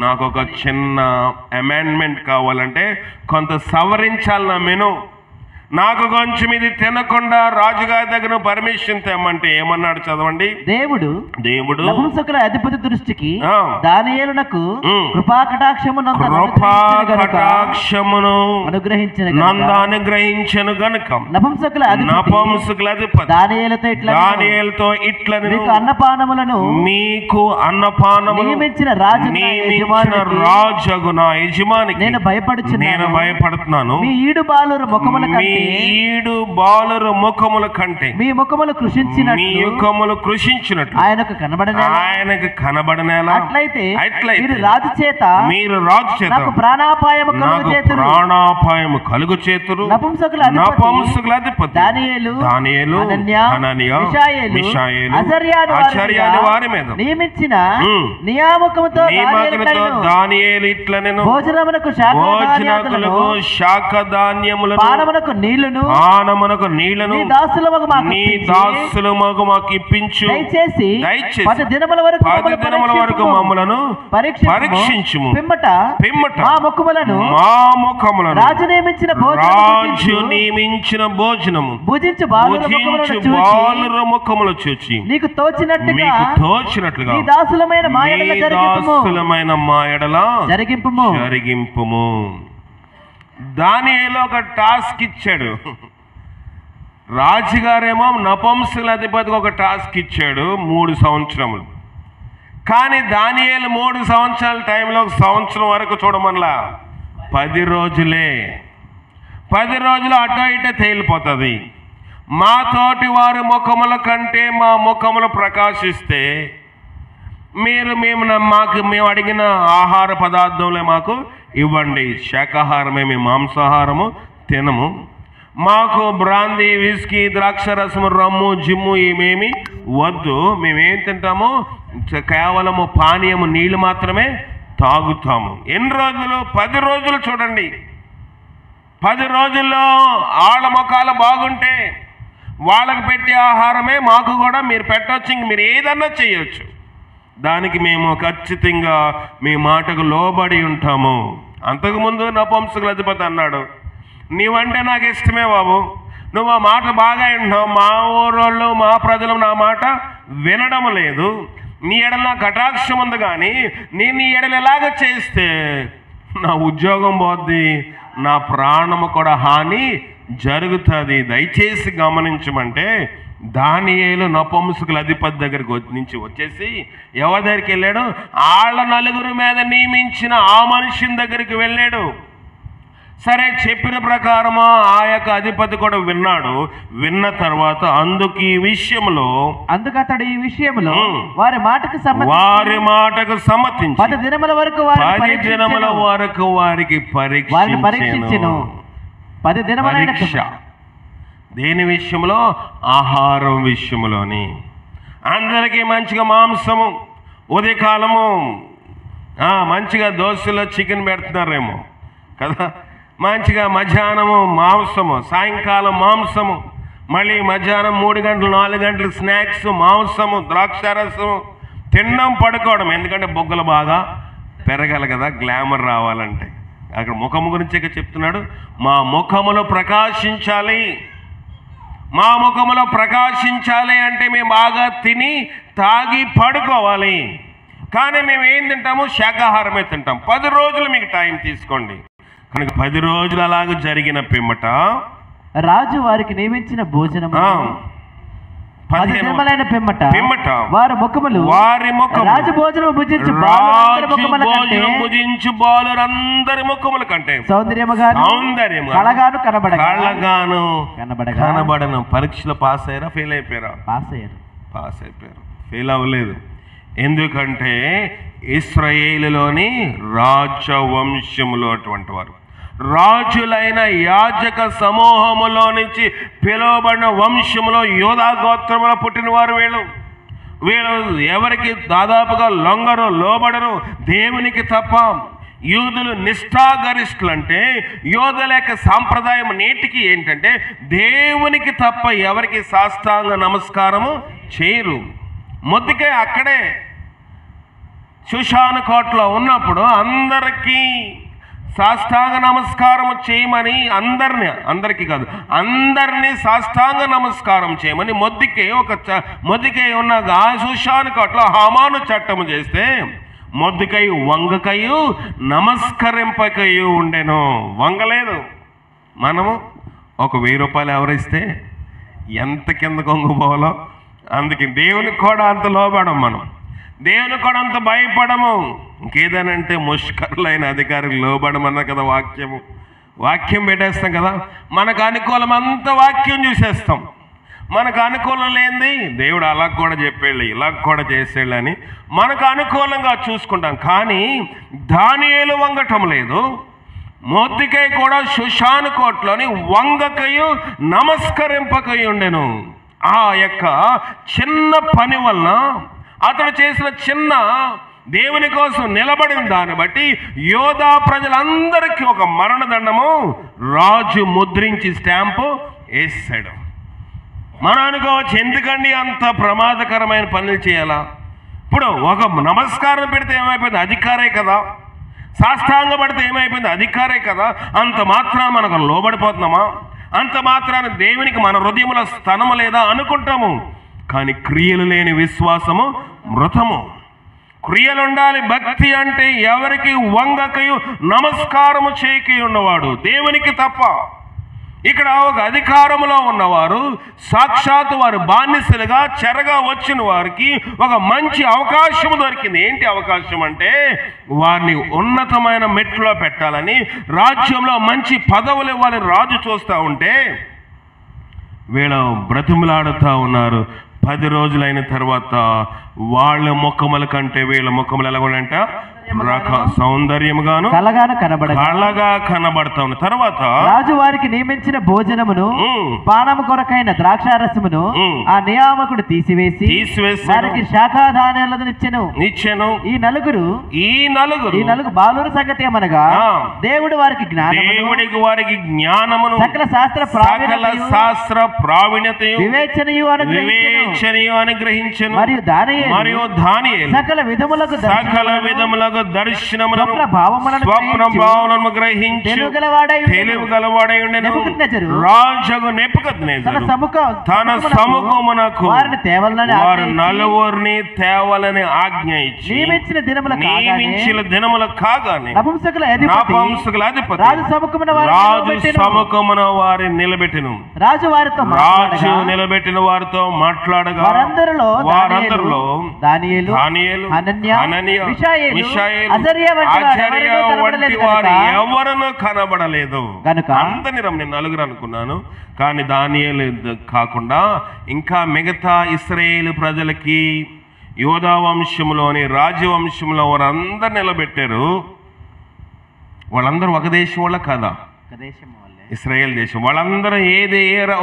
నాకు ఒక చిన్న అమెండ్మెంట్ కావాలంటే కొంత సవరించాలి నా మెను. నాకు కొంచెం ఇది తినకుండా రాజుగారి దగ్గర పర్మిషన్ తెమ్మంటే ఏమన్నాడు చదవండి. దేవుడు నపుంసకుల అధిపతి దృష్టికి దానియేలునకు కృపా కటాక్షమును అనుగ్రహించను గనుక నపుంసకుల అధిపతి దానియేలుతో ఇట్లా మీకు అన్నపానములు నియమించిన రాజగు నా యజమానికి నేను భయపడుతున్నాను. మీ ఈడు బాలురు ముఖముల కంటే మీ ముఖములు కృషించినట్లు ఆయనకు కనబడనేలా. అట్లయితే మీరు రాజు చేత నాకు ప్రాణాపాయము కలుగు చేతురు. నపుంసకుల అధిపతి దానియేలు హనన్యా మిషాయేలు అజర్యాను వారి మీద నియమించిన నియామకముతో దానియేలు ఇట్లా నేను భోజనమునకు శాఖ ధాన్యములను పానమునకు నీళ్లను నీ దాసులమగు మాకు ఇప్పించు. దయచేసి 10 దినముల వరకు మమ్మలను పరీక్షించుము. పిమ్మట మా ముఖములను రాజు నియమించిన భోజనము భుజించు బాలుర ముఖములు చూచి నీకు తోచినట్టుగా నీ దాసులమైన మా ఎడల జరిగింపుము. దానియేలు ఒక టాస్క్ ఇచ్చాడు. రాజుగారేమో నపుంసకుల అధిపతికి ఒక టాస్క్ ఇచ్చాడు 3 సంవత్సరములు. కానీ దానియేలు 3 సంవత్సరాల టైంలో 1 సంవత్సరం వరకు చూడమనలా. 10 రోజులే. 10 రోజులు అటో ఇటో తేలిపోతుంది. మా తోటి వారి ముఖముల కంటే మా ముఖములు ప్రకాశిస్తే మేము అడిగిన ఆహార పదార్థంలే మాకు ఇవ్వండి. శాకాహారమే, మేము మాంసాహారము తినము. మాకు బ్రాందీ, విస్కీ, ద్రాక్షరసము, రమ్ము, జిమ్ము ఏమేమి వద్దు. మేమేం తింటాము? కేవలము పానీయము, నీళ్లు మాత్రమే తాగుతాము. ఎన్ని రోజులు? 10 రోజులు చూడండి. 10 రోజుల్లో వాళ్ళ ముఖాలు బాగుంటే వాళ్ళకు పెట్టే ఆహారమే మాకు కూడా మీరు పెట్టవచ్చు. ఇంక మీరు ఏదన్నా చేయొచ్చు. దానికి మేము ఖచ్చితంగా మీ మాటకు లోబడి ఉంటాము. అంతకుముందు నపుంసకుల అధిపతి అన్నాడు, నీవంటే నాకు ఇష్టమే బాబు, నువ్వు ఆ మాట బాగా వింటావు. మా ఊరోళ్ళు, మా ప్రజలు నా మాట వినడం లేదు. నీ ఎడల నా కటాక్షం ఉంది, కానీ నేను నీ ఎడలు ఎలాగ చేస్తే నా ఉద్యోగం పోద్ది, నా ప్రాణము కూడా హాని జరుగుతుంది. దయచేసి గమనించమంటే దానియేలు నపుంసకుల అధిపతి దగ్గరికి నుంచి వచ్చేసి ఎవరి దగ్గరికి వెళ్ళాడు? వాళ్ళ 4 మీద నియమించిన ఆ మనిషిని దగ్గరికి వెళ్ళాడు. సరే, చెప్పిన ప్రకారము ఆ యొక్క అధిపతి కూడా విన్నాడు. విన్న తర్వాత అందుకు ఈ విషయంలో అతడు ఈ విషయంలో వారి మాటకు సమ్మతించి 10 దినముల వరకు వారికి పరీక్షించెను. 10 దినముల పరీక్ష దేని విషయంలో? ఆహారం విషయంలోని. అందరికీ మంచిగా మాంసము, ఉదయకాలము మంచిగా దోశలో చికెన్ పెడుతున్నారేమో కదా, మంచిగా మధ్యాహ్నము మాంసము, సాయంకాలం మాంసము, మళ్ళీ మధ్యాహ్నం 3 గంటలు 4 గంటలు స్నాక్స్, మాంసము, ద్రాక్షారసము తినడం, పడుకోవడం. ఎందుకంటే బొగ్గలు బాగా పెరగాలి కదా, గ్లామర్ రావాలంటే. అక్కడ ముఖము గురించి చెప్తున్నాడు. మా ముఖములో ప్రకాశించాలి. మా ముఖములో ప్రకాశించాలి అంటే మేము బాగా తిని తాగి పడుకోవాలి. కానీ మేము ఏం తింటాము? శాకాహారమే తింటాం. 10 రోజులు మీకు టైం తీసుకోండి. కనుక 10 రోజులు అలాగ జరిగిన పిమ్మట రాజు వారికి నియమించిన భోజనం 10 దినములైన పిమ్మట వారి ముఖములు రాజు భోజనం భుజించు బాలురందరి ముఖముల కంటే కళగాను కనబడను. పరీక్షలో పాస్ అయ్యారా? ఫెయిల్ అయిపోయారా? పాస్ అయిపోయారు. ఫెయిల్ అవ్వలేదు. ఎందుకంటే ఇశ్రాయేలులోని రాజవంశములో అటువంటి వారు, రాజులైన యాజక సమూహములో నుంచి పిలువబడిన వంశములో యోధా గోత్రములో పుట్టిన వారు వీళ్ళు ఎవరికి దాదాపుగా లొంగరు, లోబడరు దేవునికి తప్ప. యూదులు నిష్ఠాగరిష్ఠులు. అంటే యోధుల యొక్క సాంప్రదాయం నేటికి ఏంటంటే దేవునికి తప్ప ఎవరికి సాష్టాంగ నమస్కారము చేయరు. మొద్దుకే అక్కడే షుషాను కోటలో ఉన్నప్పుడు అందరికీ సాష్టాంగ నమస్కారం చేయమని అందరికీ కాదు, అందరినీ సాష్టాంగ నమస్కారం చేయమని మొద్దికై ఉన్న శూషాను కోటలో హామాను చట్టము చేస్తే మొద్దికై వంగకయు నమస్కరింపకయు ఉండెను. వంగలేదు. మనము ఒక 1000 రూపాయలు ఎవరిస్తే ఎంత కింద కొంగిపోవాలో అందుకే దేవునికి కూడా అంత లోబడం, మనం దేవునికి కూడా అంత భయపడము. ఇంకేదనంటే ముష్కరులైన అధికారులు లోబడమన్నా కదా వాక్యం పెట్టేస్తాం కదా. మనకు అనుకూలం అంత వాక్యం చూసేస్తాం. మనకు అనుకూలం లేనిది దేవుడు అలా కూడా చెప్పేళ్ళు, ఇలా కూడా చేసేళ్ళు అని మనకు అనుకూలంగా చూసుకుంటాం. కానీ దానియేలు వంగటం లేదు. మొద్దికై కూడా షుషాను కోటలోని వంగకయు నమస్కరింపకయు ఉండెను. ఆ యొక్క చిన్న పని వలన, అతడు చేసిన చిన్న దేవుని కోసం నిలబడిన దాన్ని బట్టి యోధా ప్రజలందరికీ ఒక మరణదండము రాజు ముద్రించి స్టాంపు వేసాడు. మనం అనుకోవచ్చు, ఎందుకండి అంత ప్రమాదకరమైన పనులు చేయాలా? ఇప్పుడు ఒక నమస్కారం పెడితే ఏమైపోయింది? అధికారే కదా. సాష్టాంగ పడితే ఏమైపోయింది? అధికారే కదా. అంత మాత్రాన మనకు లోబడిపోతున్నామా? అంత మాత్రాన దేవునికి మన హృదయంలో స్థనము లేదా అనుకుంటాము. కానీ క్రియలు లేని విశ్వాసము మృతము. క్రియలు ఉండాలి. భక్తి అంటే ఎవరికి వంగకయు నమస్కారము చేయకి ఉన్నవాడు దేవునికి తప్ప. ఇక్కడ ఒక అధికారంలో ఉన్నవారు సాక్షాత్తు వారు బానిసలుగా చెరగా వచ్చిన వారికి ఒక మంచి అవకాశం దొరికింది. ఏంటి అవకాశం అంటే వారిని ఉన్నతమైన మెట్లో పెట్టాలని, రాజ్యంలో మంచి పదవులు ఇవ్వాలని రాజు చూస్తూ ఉంటే వీళ్ళు బ్రతిమలాడుతూ ఉన్నారు. 10 రోజులైన తర్వాత వాళ్ళ ముఖముల కంటే వీళ్ళ ముఖములు ఎలా ఉన్నాయంట? సౌందర్యముగాను కళగా కనబడతా ఉన్న. తర్వాత రాజు వారికి నియమించిన భోజనమును పానము కొరకైన ద్రాక్షారసమును ఆ నియామకుడు తీసివేసి వారికి శాఖాధాన్యాలను ఇచ్చెను. ఈ నలుగురు బాలుర సంగతి ఏమనగా దేవుడు వారికి జ్ఞానమును సకల శాస్త్ర ప్రావీణ్యతయు వివేచనయు అనుగ్రహించెను. మరియు దానియేలు సకల విధములకు దర్శనములను స్వప్న భావములను గ్రహించి తెలివి గలవాడై ఉండెను. రాజు నెబుకద్నెజరు తన సముఖమునకు వారు నలుగురిని తేవాలని ఆజ్ఞ ఇచ్చి నియమించిన దినముల కాగానే నపుంసకుల అధిపతి రాజు సముఖమున వారిని నిలబెట్టెను. రాజు నిలబెట్టిన వారితో మాట్లాడగా వారందరిలో దానియేలు, హనన్యా, మిషాయేలు, అజర్యా వంటి వారు ఎవరను కనబడలేదు. అందరం నేను నలుగురు అనుకున్నాను, కానీ దానియేలు కాకుండా ఇంకా మిగతా ఇశ్రాయేలు ప్రజలకి యోధా వంశంలోని రాజవంశంలో వారందరూ నిలబెట్టారు. వాళ్ళందరూ ఒక దేశం వాళ్ళ కదా, ఇశ్రాయేల్ దేశం. వాళ్ళందరూ ఏ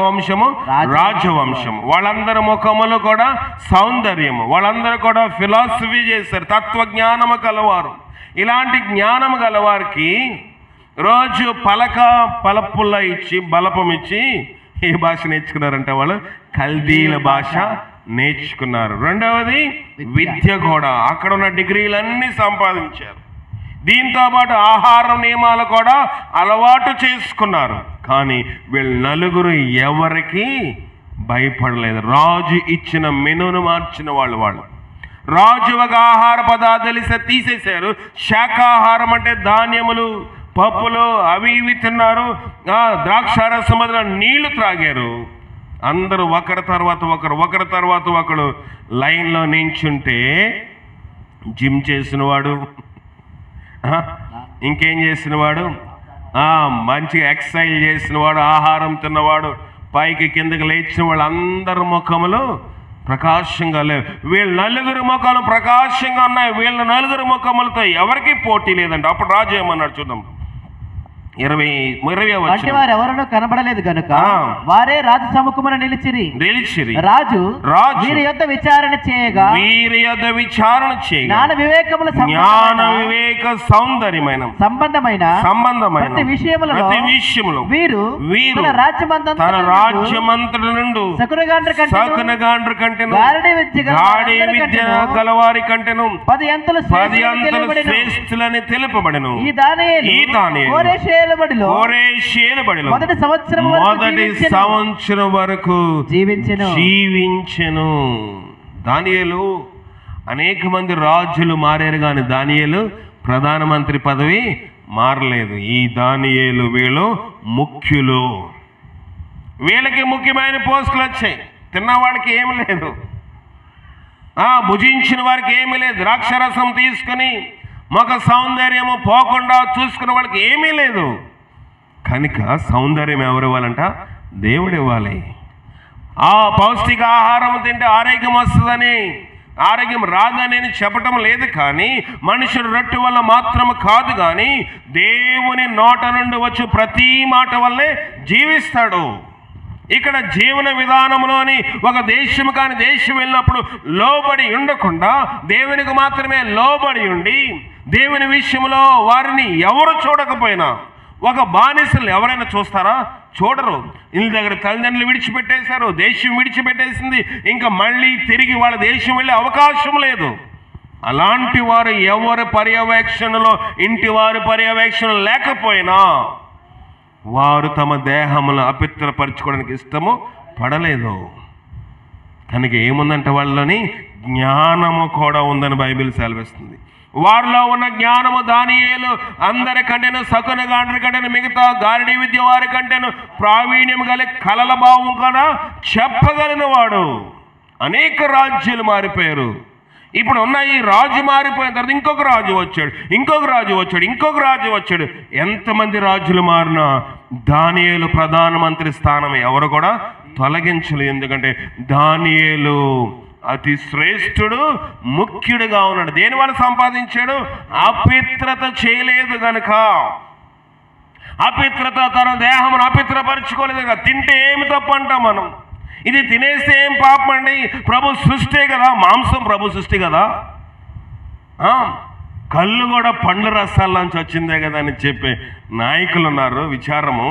వంశము? రాజవంశం. వాళ్ళందరూ ముఖములు కూడా సౌందర్యము. వాళ్ళందరూ కూడా ఫిలాసఫీ చేశారు, తత్వజ్ఞానము గలవారు. ఇలాంటి జ్ఞానము గలవారికి రోజు పలపుల్ల ఇచ్చి బలపం ఇచ్చి ఏ భాష నేర్చుకున్నారంటే వాళ్ళు కల్దీల భాష నేర్చుకున్నారు. రెండవది విద్య కూడా, అక్కడ ఉన్న డిగ్రీలన్నీ సంపాదించారు. దీంతో పాటు ఆహార నియమాలు కూడా అలవాటు చేసుకున్నారు. కానీ వీళ్ళు నలుగురు ఎవరికి భయపడలేదు. రాజు ఇచ్చిన మెనూను మార్చిన వాళ్ళు. రాజు ఒక ఆహార పదార్థాలు తీసేశారు. శాకాహారం అంటే ధాన్యములు, పప్పులు అవి ఇవి తిన్నారు. ద్రాక్షారసం మొదలు నీళ్లు త్రాగారు. అందరూ ఒకరి తర్వాత ఒకరు లైన్లో నించుంటే జిమ్ చేసినవాడు, ఇంకేం చేసినవాడు, మంచిగా ఎక్సర్సైజ్ చేసినవాడు, ఆహారం తిన్నవాడు, పైకి కిందకి లేచిన వాళ్ళు అందరి ముఖములు ప్రకాశంగా లేవు. వీళ్ళ నలుగురు ముఖాలు ప్రకాశంగా ఉన్నాయి. వీళ్ళ నలుగురు ముఖములతో ఎవరికి పోటీ లేదండి. అప్పుడు రాజు ఏమన్నాడు చూద్దాం. 20వ అంటే వారు ఎవరునూ కనబడలేదు గనుక వారే రాజు సముఖమున నిలిచిరి. రాజు వీరి యొద్ద విచారణ చేయగా జ్ఞాన వివేక సౌందర్యమైన సంబంధమైన ప్రతి విషయములలో వీరు తన రాజ్యమంతటి నుండి సకునగాండ్రు కంటెను గాడి విద్య గలవారి కంటెను 10 అంతలు శ్రేష్ఠులని తెలుపబడెను. ఈ దానియేలు మొదటి సంవత్సరం వరకు జీవించెను. దానియేలు అనేక మంది రాజులు మారారు కానీ దానియేలు ప్రధానమంత్రి పదవి మారలేదు. ఈ దానియేలు వీళ్ళు ముఖ్యులు. వీళ్ళకి ముఖ్యమైన పోస్టులు వచ్చాయి. తిన్నవాడికి ఏమి లేదు, భుజించిన వారికి ఏమీ లేదు, ద్రాక్షరసం తీసుకుని ముఖ సౌందర్యము పోకుండా చూసుకునే వాళ్ళకి ఏమీ లేదు. కనుక సౌందర్యం ఎవరు ఇవ్వాలంట? దేవుడు ఇవ్వాలి. పౌష్టిక ఆహారం తింటే ఆరోగ్యం వస్తుందని, ఆరోగ్యం రాదని చెప్పటం లేదు. కానీ మనుషుడు రొట్టె వల్ల మాత్రము కాదు, కానీ దేవుని నోట నుండి వచ్చి ప్రతి మాట వల్లే జీవిస్తాడు. ఇక్కడ జీవన విధానంలోని ఒక దేశం కాని దేశం వెళ్ళినప్పుడు లోబడి ఉండకుండా దేవునికి మాత్రమే లోబడి ఉండి, దేవుని విషయంలో వారిని ఎవరు చూడకపోయినా, ఒక బానిసలు ఎవరైనా చూస్తారా? చూడరు. ఇళ్ళ దగ్గర తల్లిదండ్రులు విడిచిపెట్టేశారు, దేశం విడిచిపెట్టేసింది, ఇంకా మళ్ళీ తిరిగి వాళ్ళ దేశం వెళ్ళే అవకాశం లేదు. అలాంటి వారు ఎవరి పర్యవేక్షణలో, ఇంటి వారి పర్యవేక్షణ లేకపోయినా వారు తమ దేహములను అపవిత్రపరచుకోవడానికి ఇష్టము పడలేదు. కనుక ఏముందంటే వాళ్ళని జ్ఞానము కూడా ఉందని బైబిల్ సెలవిస్తుంది. వారిలో ఉన్న జ్ఞానము దానియేలు అందరికంటేను, సకునగాండ్రి కంటేను, మిగతా గారడీ విద్య వారి కంటేను ప్రావీణ్యం కలిగి కలల భావం కూడా చెప్పగలిగిన వాడు. అనేక రాజ్యాలు మారిపోయారు. ఇప్పుడు ఉన్న ఈ రాజు మారిపోయిన తర్వాత ఇంకొక రాజు వచ్చాడు, ఇంకొక రాజు వచ్చాడు, ఇంకొక రాజు వచ్చాడు. ఎంతమంది రాజులు మారినా దానియేలు ప్రధానమంత్రి స్థానం ఎవరు కూడా తొలగించలేదు. ఎందుకంటే దానియేలు అతి శ్రేష్ఠుడు, ముఖ్యుడుగా ఉన్నాడు. దేని వల్ల సంపాదించాడు? అపవిత్రత చేయలేదు గనుక. అపవిత్రత తన దేహమును అపవిత్రపరచుకోలేదు కనుక. తింటే ఏమి తప్పు అంటాం మనం? ఇది తినేస్తే ఏం పాపం అండి? ప్రభు సృష్టి కదా, మాంసం ప్రభు సృష్టి కదా. కళ్ళు కూడా పండ్ల రసాల నుంచి వచ్చిందే కదా అని చెప్పే నాయకులు ఉన్నారు. విచారము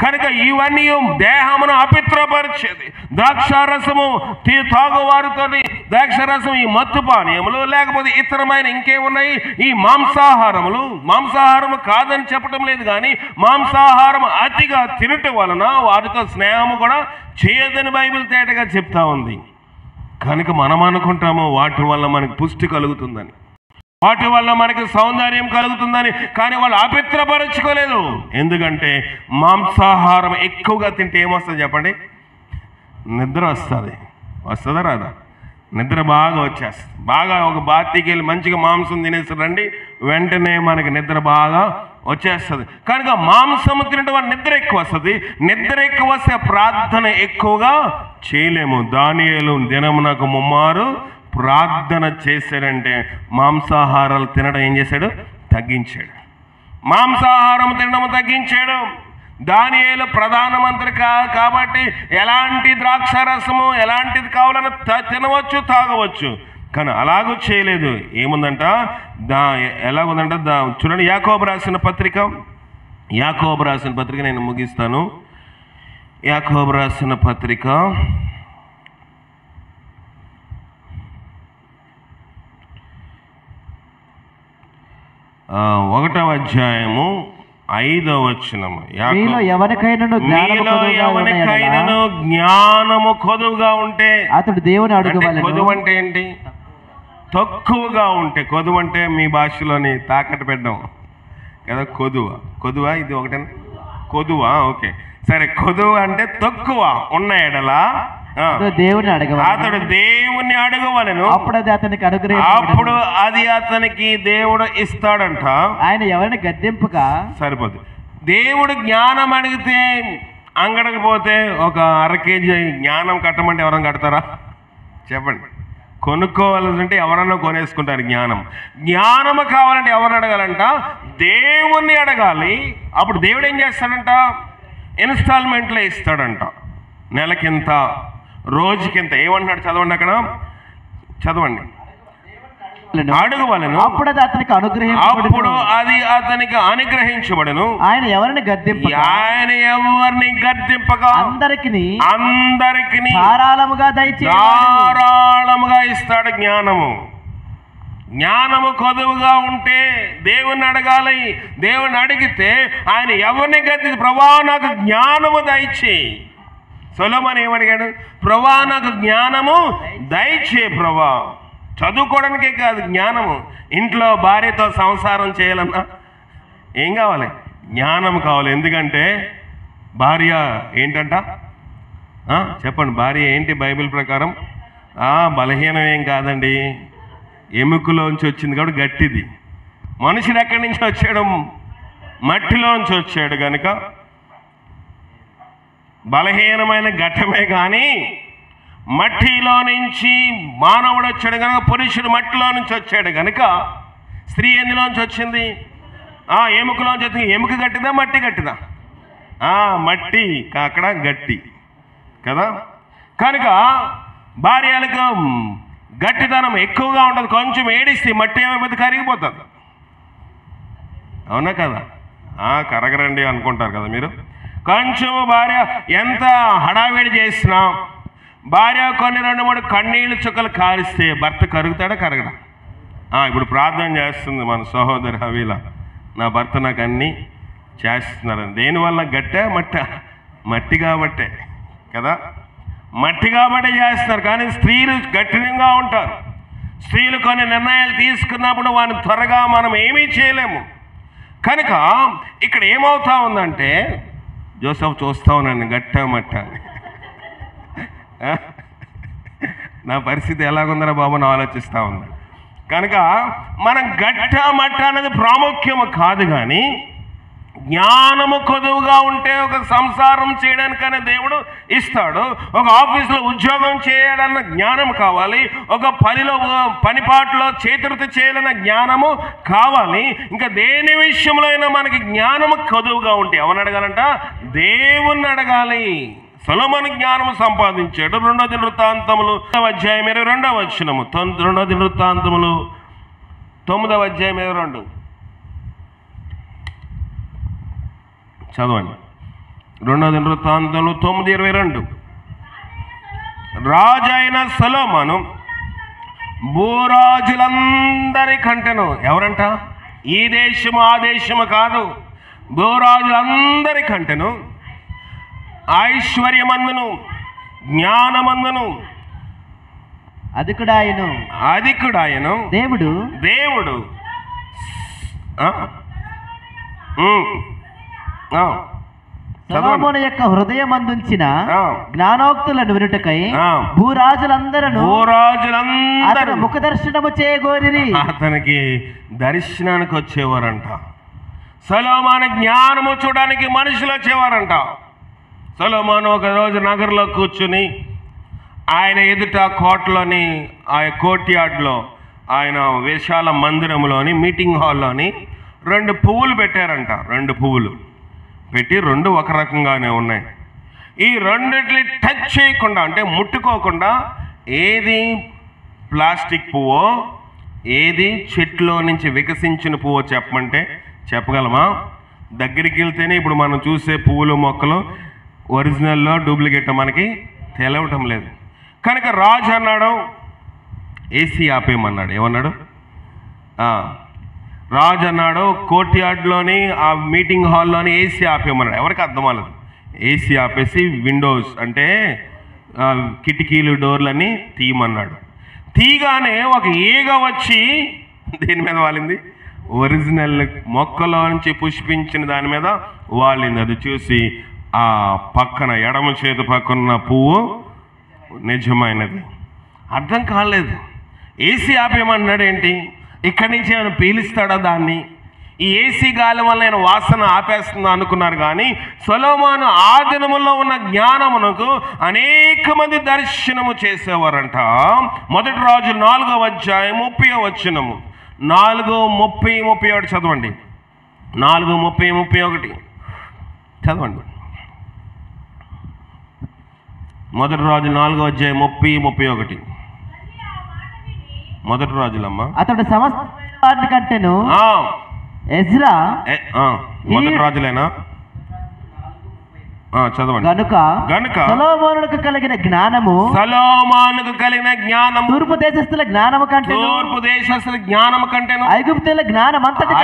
కనుక ఇవన్నీ దేహమును అపవిత్రపరిచేది. ద్రాక్షారసము తాగువారితో ద్రాక్షారసం, ఈ మత్తు పానీయములు, లేకపోతే ఇతరమైన ఇంకేమున్నాయి ఈ మాంసాహారములు. మాంసాహారము కాదని చెప్పటం లేదు, కానీ మాంసాహారం అతిగా తినటం వలన వారితో స్నేహము కూడా చేయదని బైబిల్ తేటగా చెప్తా ఉంది. కనుక మనం అనుకుంటాము వాటి వల్ల మనకు పుష్టి కలుగుతుందని, వాటి వల్ల మనకి సౌందర్యం కలుగుతుందని. కానీ వాళ్ళు అపవిత్రపరచుకోలేదు. ఎందుకంటే మాంసాహారం ఎక్కువగా తింటే ఏమొస్తుంది చెప్పండి? నిద్ర వస్తుంది. వస్తుందా రాదా? నిద్ర బాగా వచ్చేస్తుంది. బాగా ఒక బాతికి వెళ్ళి మంచిగా మాంసం తినేస్తారండి, వెంటనే మనకి నిద్ర బాగా వచ్చేస్తుంది. కనుక మాంసం తినడం వల్ల నిద్ర ఎక్కువ వస్తుంది. నిద్ర ఎక్కువ వస్తే ప్రార్థన ఎక్కువగా చేయలేము. దానియేలు దినమునకు 3 మారు ప్రార్థన చేశాడంటే మాంసాహారాలు తినడం ఏం చేశాడు? తగ్గించాడు. మాంసాహారం తినడం తగ్గించాడు. దానియేలు ప్రధానమంత్రి కాబట్టి ఎలాంటి ద్రాక్షారసము ఎలాంటిది కావాలన్నా తినవచ్చు, తాగవచ్చు. కానీ అలాగూ చేయలేదు. ఏముందంట? ఎలాగుందంట? చూడండి, యాకోబు రాసిన పత్రిక నేను ముగిస్తాను. యాకోబు రాసిన పత్రిక 1వ అధ్యాయము 5వ వచనము. మీలో ఎవరికైనాను జ్ఞానము కొదువుగా ఉంటే అతడు దేవుని అడుగవలెను. కొదువు అంటే ఏంటి? తక్కువగా ఉంటే. కొదువు అంటే మీ భాషలోని తాకట్టు పెట్టడం కదా. కొదువా ఇది ఒకటేనా? కొదువా? ఓకే సరే. కొదువు అంటే తక్కువ ఉన్న ఎడల దేవుని అతడు దేవుని అడగవలెను, అప్పుడు అది అతనికి దేవుడు ఇస్తాడంట. ఆయన ఎవరిని గద్దెంపుగా సరిపోదు. దేవుడు జ్ఞానం అడిగితే అంగడికి పోతే ఒక 1/2 కేజీ జ్ఞానం కట్టమంటే ఎవరైనా కడతారా? చెప్పండి. కొనుక్కోవాలంటే ఎవరన్నా కొనేసుకుంటారు. జ్ఞానము కావాలంటే ఎవరు అడగాలంట? దేవుణ్ణి అడగాలి. అప్పుడు దేవుడు ఏం చేస్తాడంట? ఇన్స్టాల్మెంట్లో ఇస్తాడంట. నెలకింత, రోజుకింత. ఏమంటున్నాడు? చదవండి, అక్కడ చదవండి. అడుగువలను, అప్పుడు అది అతనికి అనుగ్రహించబడును. ఆయన ఎవరిని గద్దింపక అందరికి ధారాళముగా ఇస్తాడు జ్ఞానము. జ్ఞానము కొదువుగా ఉంటే దేవుణ్ణి అడగాలి. దేవుణ్ణి అడిగితే ఆయన ఎవరిని గద్ది, ప్రభువా నాకు జ్ఞానము దయచేయి. సొలొమోను ఏమడిగాడు? ప్రభువా నాకు జ్ఞానము దయచేయి ప్రభువా. చదువుకోవడానికే కాదు జ్ఞానము. ఇంట్లో భార్యతో సంసారం చేయాలన్నా ఏం కావాలి? జ్ఞానం కావాలి. ఎందుకంటే భార్య ఏంటంట? చెప్పండి, భార్య ఏంటి బైబిల్ ప్రకారం? బలహీనం ఏం కాదండి, ఎముకలోంచి వచ్చింది కాబట్టి గట్టిది. మనుషుడు ఎక్కడి నుంచి వచ్చాడు? మట్టిలోంచి వచ్చాడు కనుక బలహీనమైన ఘట్టమే. కానీ మట్టిలో నుంచి మానవుడు వచ్చాడు కనుక, పురుషుడు మట్టిలో నుంచి వచ్చాడు కనుక, స్త్రీ ఎందులోంచి వచ్చింది? ఎముకలోంచి వచ్చింది. ఎముక గట్టిదా, మట్టి గట్టిదా? మట్టి, అక్కడ గట్టి కదా. కనుక భార్యలకు గట్టితనం ఎక్కువగా ఉంటుంది. కొంచెం ఏడిస్తే మట్టి ఏమైపోతుంది? కరిగిపోతుంది. అవునా కదా? కరగరండి అనుకుంటారు కదా మీరు. కొంచెం భార్య ఎంత హడావిడి చేసినా, భార్య కొన్ని 2-3 కన్నీళ్ళు చుక్కలు కారిస్తే భర్త కరుగుతాడా, కరగడా? ఇప్పుడు ప్రార్థన చేస్తుంది మన సహోదరి హవీల, నా భర్త నాకు అన్నీ చేస్తున్నారని. దేనివల్ల? గట్టా మట్టా? మట్టి కాబట్టే కదా. మట్టి కాబట్టే చేస్తున్నారు. కానీ స్త్రీలు గట్టిగా ఉంటారు. స్త్రీలు కొన్ని నిర్ణయాలు తీసుకున్నప్పుడు వారిని త్వరగా మనం ఏమీ చేయలేము. కనుక ఇక్కడ ఏమవుతా ఉందంటే, జోసెఫ్ చూస్తా ఉన్నాను గట్టా మట్టా, నా పరిస్థితి ఎలాగుందరా బాబు అని ఆలోచిస్తూ ఉన్నాడు. కనుక మనం గట్టా మట్టా అనేది ప్రాముఖ్యము కాదు, కానీ జ్ఞానము కొదువుగా ఉంటే ఒక సంసారం చేయడానికనే దేవుడు ఇస్తాడు. ఒక ఆఫీసులో ఉద్యోగం చేయడాన్న జ్ఞానం కావాలి. ఒక పనిపాట్లో చేతులతో చేయాలన్న జ్ఞానము కావాలి. ఇంకా దేని విషయంలో అయినా మనకి జ్ఞానము కొదువుగా ఉంటే ఎవరిని అడగాలంట? దేవుణ్ణి అడగాలి. సొలొమోను జ్ఞానము సంపాదించాడు. 2వ దినవృత్తాంతములు 9వ అధ్యాయం 22వ వచనము. 2వ దినవృత్తాంతములు 9వ అధ్యాయం 22 చదవండి. 2వ దినవృత్తాంతములు 9:22. రాజైన సొలొమోను భూరాజులందరికంటేను, ఎవరంట? ఈ దేశము ఆ దేశము కాదు, భూరాజులందరికంటేను ఐశ్వర్యమందును జ్ఞానమందును అధికుడాయను దేవుడు సొలొమోను యొక్క హృదయమందుంచిన జ్ఞానోక్తులను వినుటకై భూరాజులందరూ ముఖ దర్శనము చేయగోరిరి. అతనికి దర్శనానికి వచ్చేవారంట. సొలొమోను జ్ఞానము చూడడానికి మనుషులు వచ్చేవారంట. సొలొమోను ఒకరోజు నగరంలో కూర్చుని ఆయన ఎదుట కోటలోని ఆ కోర్ట్యార్డ్లో, ఆయన విశాల మందిరంలోని మీటింగ్ హాల్లోని 2 పువ్వులు పెట్టారంట. 2 పువ్వులు పెట్టి 2 ఒక రకంగానే ఉన్నాయి. ఈ రెండిటిని టచ్ చేయకుండా, అంటే ముట్టుకోకుండా, ఏది ప్లాస్టిక్ పువ్వో ఏది చెట్లో నుంచి వికసించిన పువ్వో చెప్పమంటే చెప్పగలమా? దగ్గరికి వెళ్తేనే ఇప్పుడు మనం చూసే పువ్వులు మొక్కలు ఒరిజినల్లో డూప్లికేట్ మనకి తెలవటం లేదు. కనుక రాజు అన్నాడు ఏసీ ఆపేయమన్నాడు. ఏమన్నాడు? రాజు అన్నాడు కోర్ట్యార్డ్లోని ఆ మీటింగ్ హాల్లోని ఏసీ ఆపేయమన్నాడు. ఎవరికి అర్థం అవ్వలేదు. ఏసీ ఆపేసి విండోస్ అంటే కిటికీలు డోర్లని తీయమన్నాడు. తీగానే ఒక ఈగ వచ్చి దేని మీద వాలింది? ఒరిజినల్ మొక్కలో నుంచి పుష్పించిన దాని మీద వాలింది. అది చూసి ఆ పక్కన ఎడమ చేతి పక్కన పువ్వు నిజమైనది. అర్థం కాలేదు. ఏసీ ఆపేయమన్నాడు ఏంటి? ఇక్కడి నుంచి ఏమైనా పీలుస్తాడా దాన్ని? ఈ ఏసీ గాలి వల్ల నేను వాసన ఆపేస్తుందా అనుకున్నారు. కానీ సొలొమోను ఆ దినములో ఉన్న జ్ఞానమునకు అనేక మంది దర్శనము చేసేవారంట. 1 రాజులు 4వ అధ్యాయం 30వ వచనము. 4:30-31 చదవండి. 4:30-31 చదవండి. మొదటి రాజులు 4:30-31. మొదటి రాజులమ్మా. అతడు సమస్త కంటేను ఎజ్రా మొదటి రాజులేనా? చదవండి. గనుక సొలొమోనుకు కలిగిన జ్ఞానము తూర్పు దేశస్థుల జ్ఞానము కంటేను ఐగుప్తుల జ్ఞానమంతటి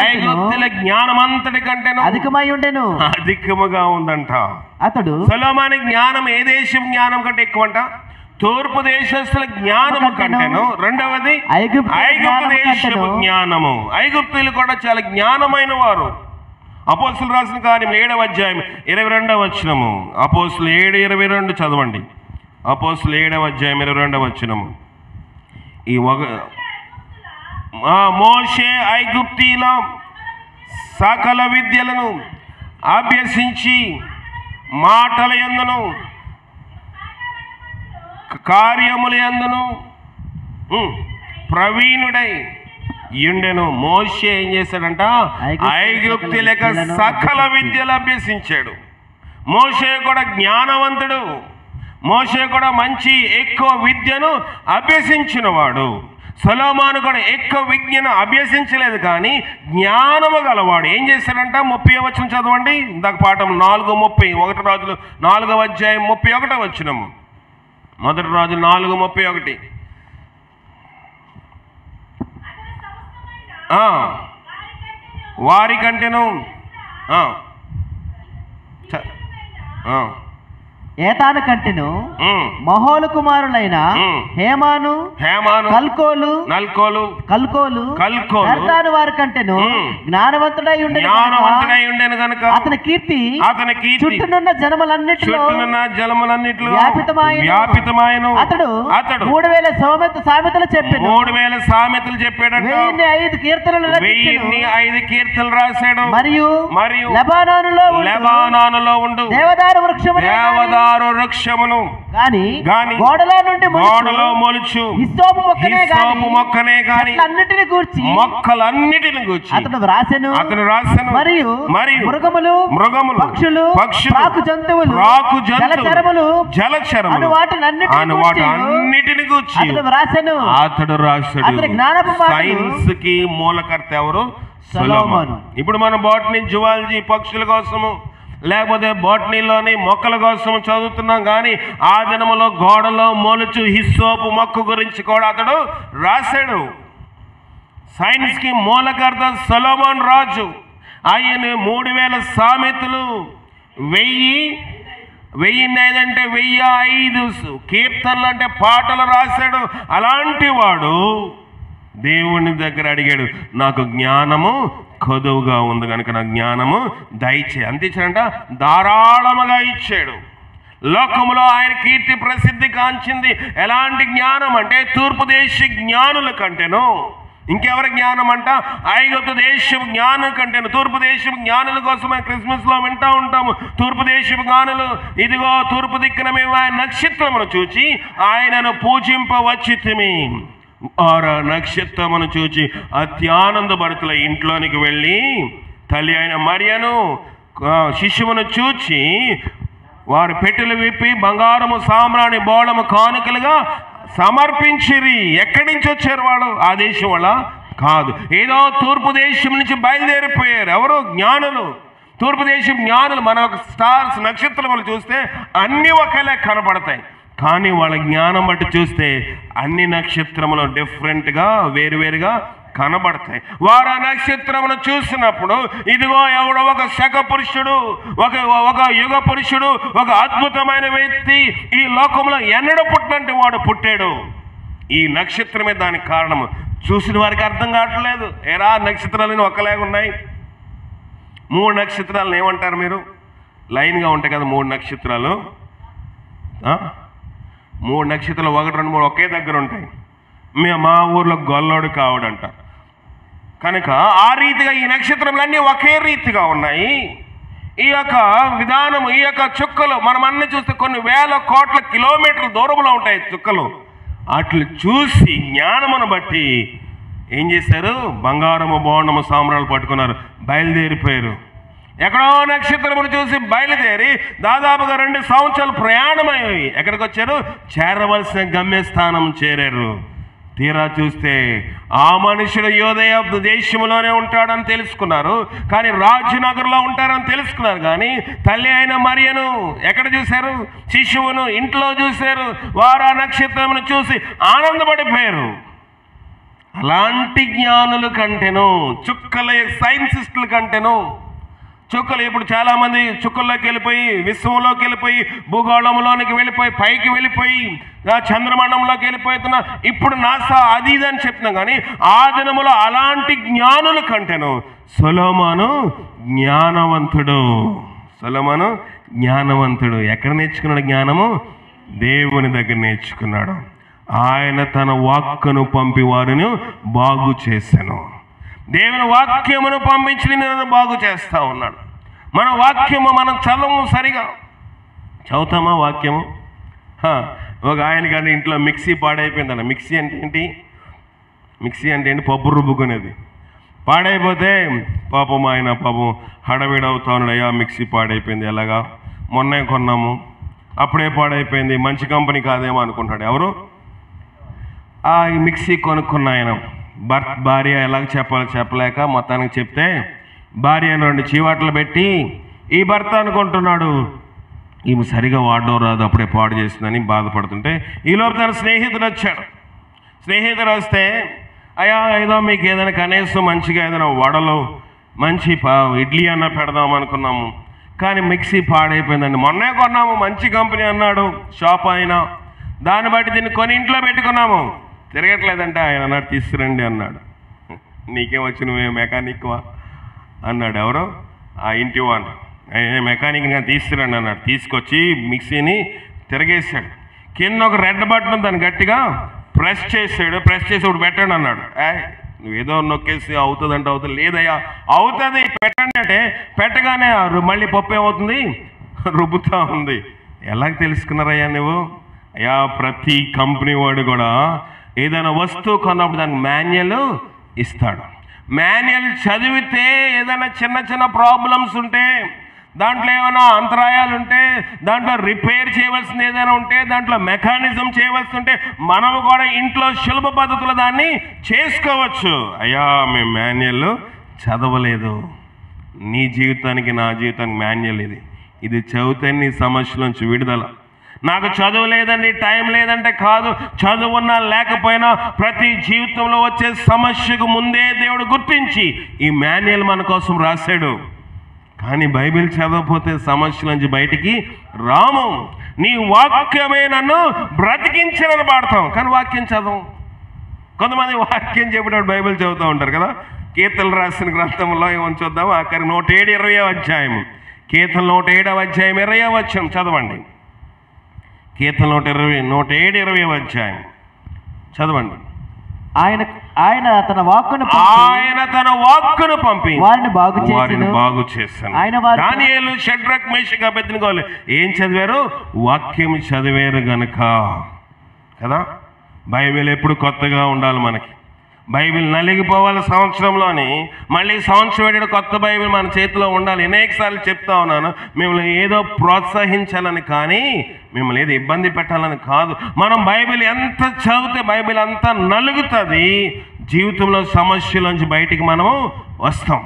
కంటేను అధికమై ఉండెను. అధికముగా ఉందంట. అతడు సొలొమోను జ్ఞానం ఏ దేశం జ్ఞానం కంటే ఎక్కువంట? తూర్పు దేశస్థుల జ్ఞానము కంటేను. రెండవది ఐగుప్తు దేశపు జ్ఞానము. ఐగుప్తులు కూడా చాలా జ్ఞానమైన వారు. అపోస్తులు రాసిన కార్యం 7:22. అపోస్తులు 7:22 చదవండి. అపోస్తులు 7:22. ఈ మోషే ఐగుప్తీల సకల విద్యలను అభ్యసించి మాటల యందును కార్యముల యందును ప్రవీణుడై యుండెను. మోషే ఏం చేశాడంట? ఐగుప్తులకు సకల విద్యలు అభ్యసించాడు. మోషే కూడా జ్ఞానవంతుడు. మోషే కూడా మంచి ఎక్కువ విద్యను అభ్యసించిన వాడు. సొలొమోను కూడా ఎక్కువ విద్యను అభ్యసించలేదు, కానీ జ్ఞానము గలవాడు. ఏం చేశాడంట? 30వ చదవండి. ఇందాక పాఠం 4:30. 1 రాజులు 4:31. మొదటి రాజు 4:31. వారికంటేను ఏతాను కంటెను మహోలు కుమారులైన హేమాను కల్కోలు ఎర్తాను వారి కంటెను జ్ఞానవంతుడై ఉండెను గనుక అతని కీర్తి చుట్టూనున్న జనములన్నిటిలో వ్యాపితమాయెను. అతడు 3000 సామెతలు చెప్పాడు. 3000 సామెతలు చెప్పాడంట. 1005 కీర్తనలు రాశాడు. మరియు లెబానోనులో ఉండు దేవదారు వృక్షమును గాని గోడలో మొలుచు హిస్సోపు మొక్కనే గాని మొక్కలన్నిటిని గూర్చి అతడు వ్రాసెను. మరియు మృగములు పక్షులు ప్రాకు జంతువులు జలచరములు అను వాటినన్నిటిని గూర్చి అతడు రాశాడు. సైన్స్ కి మూలకర్త ఎవరు? సొలొమోను. ఇప్పుడు మనం బాటనీ, జువాలజీ, పక్షుల కోసము లేకపోతే బాటనీలోని మొక్కల కోసం చదువుతున్నాం, కానీ ఆ దినములో గోడలో మొలుచు హిస్సోపు మొక్క గురించి కూడా అతడు రాశాడు. సైన్స్ కి మూలకర్త సొలొమోను రాజు. ఆయన 3000 సామెతలు 1005 కీర్తనలు అంటే పాటలు రాశాడు. అలాంటి వాడు దేవుని దగ్గర అడిగాడు, నాకు జ్ఞానము కొదువుగా ఉంది కనుక నా జ్ఞానము దయచే. అంత ఇచ్చాడంట, ధారాళముగా ఇచ్చాడు. లోకములో ఆయన కీర్తి ప్రసిద్ధి కాంచింది. ఎలాంటి జ్ఞానం అంటే తూర్పు దేశ జ్ఞానుల కంటేను ఇంకెవరి జ్ఞానం అంట? ఐగుప్తు దేశపు జ్ఞానం కంటేను. తూర్పు దేశపు జ్ఞానుల కోసం క్రిస్మస్ లో వింటూ ఉంటాము. తూర్పు దేశపు జ్ఞానులు, ఇదిగో తూర్పు దిక్కున మేము ఆయన నక్షత్రమును చూచి ఆయనను పూజింపవచ్చితిమి. ఆరా నక్షత్రమును చూచి అత్యానందభరితుల ఇంట్లోనికి వెళ్ళి తల్లి అయిన మరియను శిశువును చూచి వారు పెట్టెలు విప్పి బంగారము సామ్రాణి బోళము కానుకలుగా సమర్పించిరి. ఎక్కడి నుంచి వచ్చారు వాళ్ళు? ఆ దేశం వాళ్ళ కాదు, ఏదో తూర్పు దేశం నుంచి బయలుదేరిపోయారు. ఎవరు? జ్ఞానులు. తూర్పు దేశం జ్ఞానులు. మన స్టార్స్ నక్షత్రములు చూస్తే అన్ని ఒకేలా కనపడతాయి, కానీ వాళ్ళ జ్ఞానం బట్టి చూస్తే అన్ని నక్షత్రములు డిఫరెంట్గా వేరువేరుగా కనబడతాయి. వారు ఆ నక్షత్రమును చూసినప్పుడు ఇదిగో ఎవడో ఒక శక పురుషుడు, ఒక యుగ పురుషుడు, ఒక అద్భుతమైన వ్యక్తి ఈ లోకంలో ఎన్నడూ పుట్టినట్టు వాడు పుట్టాడు. ఈ నక్షత్రమే దానికి కారణము. చూసిన వారికి అర్థం కావట్లేదు. ఎరా నక్షత్రాలు ఒకలాగా ఉన్నాయి. 3 నక్షత్రాలను ఏమంటారు మీరు? లైన్గా ఉంటాయి కదా 3 నక్షత్రాలు. 3 నక్షత్రాలు 1, 2, 3 ఒకే దగ్గర ఉంటాయి. మా ఊర్లో గొల్లోడు కావడంట. కనుక ఆ రీతిగా ఈ నక్షత్రములన్నీ ఒకే రీతిగా ఉన్నాయి. ఈ యొక్క విధానము, ఈ యొక్క చుక్కలు మనం అన్ని చూస్తే కొన్ని వేల కోట్ల కిలోమీటర్ల దూరంలో ఉంటాయి చుక్కలు. అట్లు చూసి జ్ఞానమును బట్టి ఏం చేశారు? బంగారము బోండము సామ్రాలు పట్టుకున్నారు, బయలుదేరిపోయారు. ఎక్కడో నక్షత్రమును చూసి బయలుదేరి దాదాపుగా 2 సంవత్సరాలు ప్రయాణమయ్యాయి. ఎక్కడికి వచ్చారు? చేరవలసిన గమ్యస్థానం చేరారు. తీరా చూస్తే ఆ మనుషుడు యోదయ దేశంలోనే ఉంటాడని తెలుసుకున్నారు, కానీ రాజనగర్లో ఉంటారని తెలుసుకున్నారు. కానీ తల్లి అయిన మరియను ఎక్కడ చూశారు? శిశువును ఇంట్లో చూశారు. వారు ఆ నక్షత్రమును చూసి ఆనందపడిపోయారు. అలాంటి జ్ఞానుల కంటేను, చుక్కల సైన్సిస్టుల కంటేను, చుక్కలు ఇప్పుడు చాలామంది చుక్కల్లోకి వెళ్ళిపోయి, విశ్వంలోకి వెళ్ళిపోయి, భూగోళంలోనికి వెళ్ళిపోయి, పైకి వెళ్ళిపోయి, చంద్రమండలంలోకి వెళ్ళిపోతున్నా. ఇప్పుడు నాసా అది ఇది అని చెప్తున్నాం. కానీ ఆ దినములో అలాంటి జ్ఞానుల కంటేను సొలొమోను జ్ఞానవంతుడు. సొలొమోను జ్ఞానవంతుడు. ఎక్కడ నేర్చుకున్నాడు జ్ఞానము? దేవుని దగ్గర నేర్చుకున్నాడు. ఆయన తన వాక్కును పంపి వారిని బాగు చేశాను. దేవుని వాక్యమును పంపించి నేను బాగు చేస్తా ఉన్నాడు. మన వాక్యము మనం చదవము, సరిగా చదువుతామా వాక్యము? ఒక ఆయన కానీ ఇంట్లో మిక్సీ పాడైపోయిందన్న. మిక్సీ అంటే ఏంటి? మిక్సీ అంటే ఏంటి? పప్పు రుబ్బుకునేది. పాడైపోతే పాపం ఆయన హడవిడవుతా ఉన్నాడు. అయ్యా మిక్సీ పాడైపోయింది, ఎలాగా? మొన్నే కొన్నాము, అప్పుడే పాడైపోయింది, మంచి కంపెనీ కాదేమో అనుకుంటాడు. ఎవరు? ఈ మిక్సీ కొనుక్కున్న ఆయన భార్య ఎలాగ చెప్పాలో చెప్పలేక మొత్తానికి చెప్తే భార్య 2 చీవాట్లు పెట్టి ఈ భర్త అనుకుంటున్నాడు ఈమె సరిగా వాడడం రాదు, అప్పుడే పాడు చేసిందని బాధపడుతుంటే ఈలోపు తన స్నేహితుడు వచ్చాడు. స్నేహితుడు వస్తే, అయ్యా ఏదో మీకు ఏదైనా కనీసం మంచిగా ఏదైనా వడలు మంచి ఇడ్లీ అన్న పెడదాం అనుకున్నాము, కానీ మిక్సీ పాడైపోయిందండి. మొన్నే కొన్నాము, మంచి కంపెనీ అన్నాడు షాప్ అయినా, దాన్ని బట్టి దీన్ని కొని ఇంట్లో పెట్టుకున్నాము, తిరగట్లేదంటే ఆయన అన్నాడు తీసుకురండి అన్నాడు. నీకేం వచ్చి నువ్వే మెకానిక్వా అన్నాడు. ఎవరో? ఆ ఇంటి వాడు. మెకానిక్గా తీసుకురండి అన్నాడు. తీసుకొచ్చి మిక్సీని తిరగేసాడు. కింద ఒక రెడ్ బటన్ దాన్ని గట్టిగా ప్రెస్ చేసాడు. ప్రెస్ చేసి ఒకటి పెట్టండి అన్నాడు. నువ్వేదో నొక్కేసి అవుతుందంటే అవుతుంది. లేదయ్యా అవుతుంది, పెట్టండి అంటే పెట్టగానే మళ్ళీ పప్పు ఏమవుతుంది? రుబ్బుతూ ఉంది. ఎలాగ తెలుసుకున్నారయ్యా నువ్వు? అయ్యా ప్రతి కంపెనీ వాడు కూడా ఏదైనా వస్తువు కొన్నప్పుడు దానికి మాన్యువల్ ఇస్తాడు. మాన్యువల్ చదివితే ఏదైనా చిన్న చిన్న ప్రాబ్లమ్స్ ఉంటే, దాంట్లో ఏమైనా అంతరాయాలు ఉంటే, దాంట్లో రిపేర్ చేయవలసింది ఏదైనా ఉంటే, దాంట్లో మెకానిజం చేయవలసి ఉంటే మనము కూడా ఇంట్లో సులభ పద్ధతులు దాన్ని చేసుకోవచ్చు. అయ్యా మేము మాన్యువల్ చదవలేదు. నీ జీవితానికి నా జీవితానికి మాన్యువల్ ఇది చదివితే నీ సమస్య నుంచి విడుదల. నాకు చదువు లేదండి, టైం లేదంటే కాదు, చదువున్నా లేకపోయినా ప్రతి జీవితంలో వచ్చే సమస్యకు ముందే దేవుడు గుర్తించి ఈ మాన్యువల్ మన కోసం రాశాడు. కానీ బైబిల్ చదవకపోతే సమస్యల నుంచి బయటికి రాము. నీ వాక్యమే నన్ను బ్రతికించనని పాడతాం, కానీ వాక్యం చదవం. కొంతమంది వాక్యం చెప్పేటప్పుడు బైబిల్ చదువుతూ ఉంటారు కదా. కీర్తనలు రాసిన గ్రంథంలో ఏమని చూద్దాం? ఆఖరి 107 అధ్యాయం. కీర్తన 107 అధ్యాయం 20 వచనం చదవండి. కీర్తన 107 అధ్యాయం చదవండి. ఆయన తన వాక్కును పంపి వారిని బాగు చేశాను. దానియేలు, షడ్రక్, మేషక్, అబేద్నెగోలు ఏం చదివారు? వాక్యం చదివారు గనుక కదా. బైబిల్ ఎప్పుడు కొత్తగా ఉండాలి మనకి. బైబిల్ నలిగిపోవాలి సంవత్సరంలోని, మళ్ళీ సంవత్సరం ఏడు కొత్త బైబిల్ మన చేతిలో ఉండాలి. అనేకసార్లు చెప్తా ఉన్నాను, మిమ్మల్ని ఏదో ప్రోత్సహించాలని కానీ మిమ్మల్ని ఏదో ఇబ్బంది పెట్టాలని కాదు. మనం బైబిల్ ఎంత చదివితే బైబిల్ అంతా నలుగుతుంది. జీవితంలో సమస్యలోంచి బయటికి మనము వస్తాం.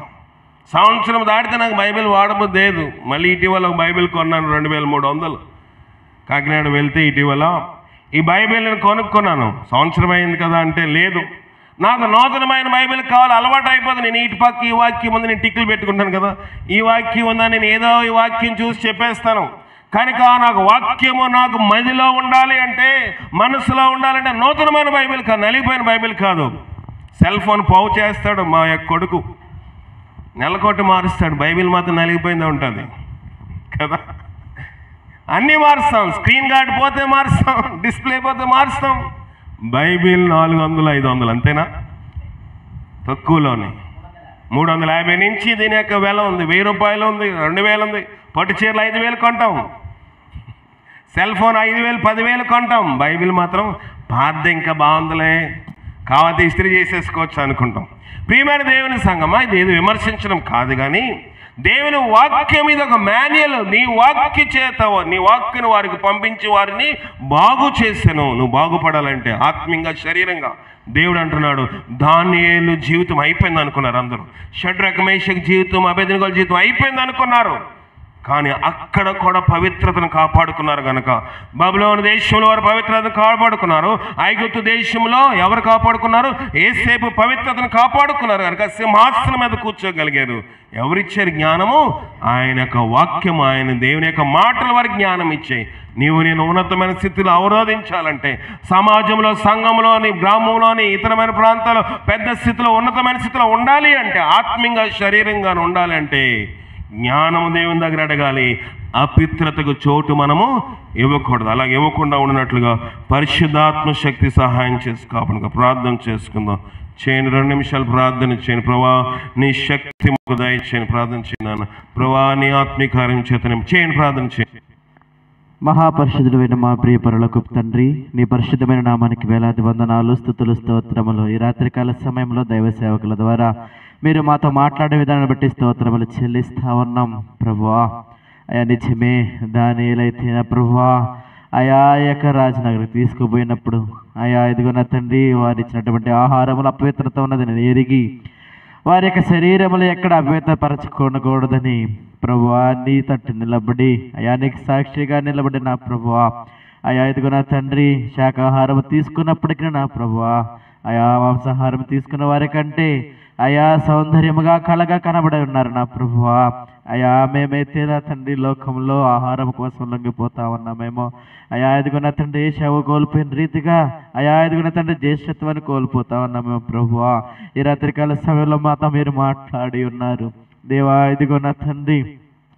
సంవత్సరం దాటితే నాకు బైబిల్ వాడబుద్ధి లేదు. మళ్ళీ ఇటీవల ఒక బైబిల్ కొన్నాను 2300. కాకినాడ వెళ్తే ఇటీవల ఈ బైబిల్ని కొనుక్కున్నాను. సంవత్సరం అయింది కదా అంటే లేదు, నాకు నూతనమైన బైబిల్ కావాలి, అలవాటు అయిపోతుంది. నేను ఇటు పక్క ఈ వాక్యం ఉంది, నేను టిక్కులు పెట్టుకుంటాను కదా, ఈ వాక్యం ఉందా, నేను ఏదో ఈ వాక్యం చూసి చెప్పేస్తాను. కనుక నాకు వాక్యము నాకు మదిలో ఉండాలి అంటే, మనసులో ఉండాలంటే నూతనమైన బైబిల్ కాదు, నలిగిపోయిన బైబిల్ కాదు. సెల్ ఫోన్ పోగు చేస్తాడు మా యొక్క కొడుకు, నెలకొట్టి మారుస్తాడు, బైబిల్ మాత్రం నలిగిపోయిందే ఉంటుంది కదా. అన్నీ మారుస్తాం, స్క్రీన్ గార్డ్ పోతే మారుస్తాం, డిస్ప్లే పోతే మారుస్తాం. బైబిల్ 400, 500 అంతేనా? తక్కువలోనే 350 నుంచి దీని యొక్క వెల ఉంది. 1000 రూపాయలు ఉంది, 2000 ఉంది. పట్టు చీరలు 5000 కొంటాం, సెల్ ఫోన్ 5000, 10,000 కొంటాం. బైబిల్ మాత్రం పాత ఇంకా బాగుందిలే, కాకపోతే ఇస్త్రీ చేసేసుకోవచ్చు అనుకుంటాం. ప్రియమైన దేవుని సంగమా, ఇది ఏదో విమర్శించడం కాదు, కానీ దేవుని వాక్యం మీద ఒక మాన్యువల్, నీ వాక్య చేత నీ వాక్యను వారికి పంపించి వారిని బాగు చేసాను. నువ్వు బాగుపడాలంటే ఆత్మీయంగా, శరీరంగా. దేవుడు అంటున్నాడు, దానియేలు జీవితం అయిపోయింది అనుకున్నారు అందరూ. షడ్రక్ మేషక్ జీవితం, అబేద్నెగో జీవితం అయిపోయింది అనుకున్నారు. కానీ అక్కడ కూడా పవిత్రతను కాపాడుకున్నారు కనుక బబులోను దేశంలో వారు పవిత్రతను కాపాడుకున్నారు. ఐగుప్తు దేశంలో ఎవరు కాపాడుకున్నారు? యేసేపు పవిత్రతను కాపాడుకున్నారు కనుక సింహాసనం మీద కూర్చోగలిగారు. ఎవరిచ్చారు జ్ఞానము? ఆయన యొక్క వాక్యం, ఆయన దేవుని యొక్క మాటలు వారికి జ్ఞానం ఇచ్చాయి. నీవు నేను ఉన్నతమైన స్థితిలో అవరోధించాలంటే, సమాజంలో, సంఘంలోని, గ్రామంలోని, ఇతరమైన ప్రాంతాల్లో పెద్ద స్థితిలో, ఉన్నతమైన స్థితిలో ఉండాలి అంటే, ఆత్మీయంగా, శరీరంగా ఉండాలి అంటే జ్ఞానము దేవుని దగ్గర అడగాలి. అపిత్రతకు చోటు మనము ఇవ్వకూడదు. అలాగే ఇవ్వకుండా ఉన్నట్లుగా పరిశుద్ధాత్మ శక్తి సహాయం చేసుకోవాలి. ప్రార్థన చేసుకుందాం. చేయండి, 2 నిమిషాలు ప్రార్థన చేయండి. ప్రభా, నీ శక్తి మాకు దయచేయండి. ప్రార్థన చేయండి. ప్రభా, నీ ఆత్మీకార్యం చేతనే చేయండి. ప్రార్థన చేయండి. మహాపరిశుద్ధుడైన మా ప్రియ పరలోకపు తండ్రి, నీ పరిశుద్ధమైన నామానికి వేలాది వందనాలు, స్తుతులు, స్తోత్రములు. ఈ రాత్రికాల సమయంలో దైవ సేవకుల ద్వారా మీరు మాతో మాట్లాడే విధానాన్ని బట్టి స్తోత్రములు చెల్లిస్తా ఉన్నాం ప్రభువా. అయా నిజమే, దానియేలైతే ప్రభువా అయా యొక్క రాజనగరికి తీసుకుపోయినప్పుడు అయా ఇదిగో నా తండ్రి, వారు ఇచ్చినటువంటి ఆహారములు అపవిత్రత ఉన్నదని ఎరిగి వారి యొక్క శరీరములు ఎక్కడ అపవిత్రపరచుకోకూడదని ప్రభువా నీ తట్టు నిలబడి అయా నీకు సాక్షిగా నిలబడి నా ప్రభువా అయా ఇదిగో నా తండ్రి, శాకాహారం తీసుకున్నప్పటికీ నా ప్రభువా అయా మాంసాహారం తీసుకున్న వారి కంటే అయా సౌందర్యముగా కళగా కనబడి ఉన్నారు నా ప్రభువా. అయా మేమైతే నా తండ్రి లోకంలో ఆహారం కోసం లొంగిపోతా ఉన్నామేమో. అయా ఇదిగో నా తండ్రి, ఏషావు కోల్పోయిన రీతిగా అయా ఇదిగో నా తండ్రి జ్యేష్ఠత్వాన్ని కోల్పోతా ఉన్నామేమో ప్రభువా. ఈ రాత్రికాల సమయంలో మాతో మీరు మాట్లాడి ఉన్నారు దేవా. ఇదిగో నా తండ్రి,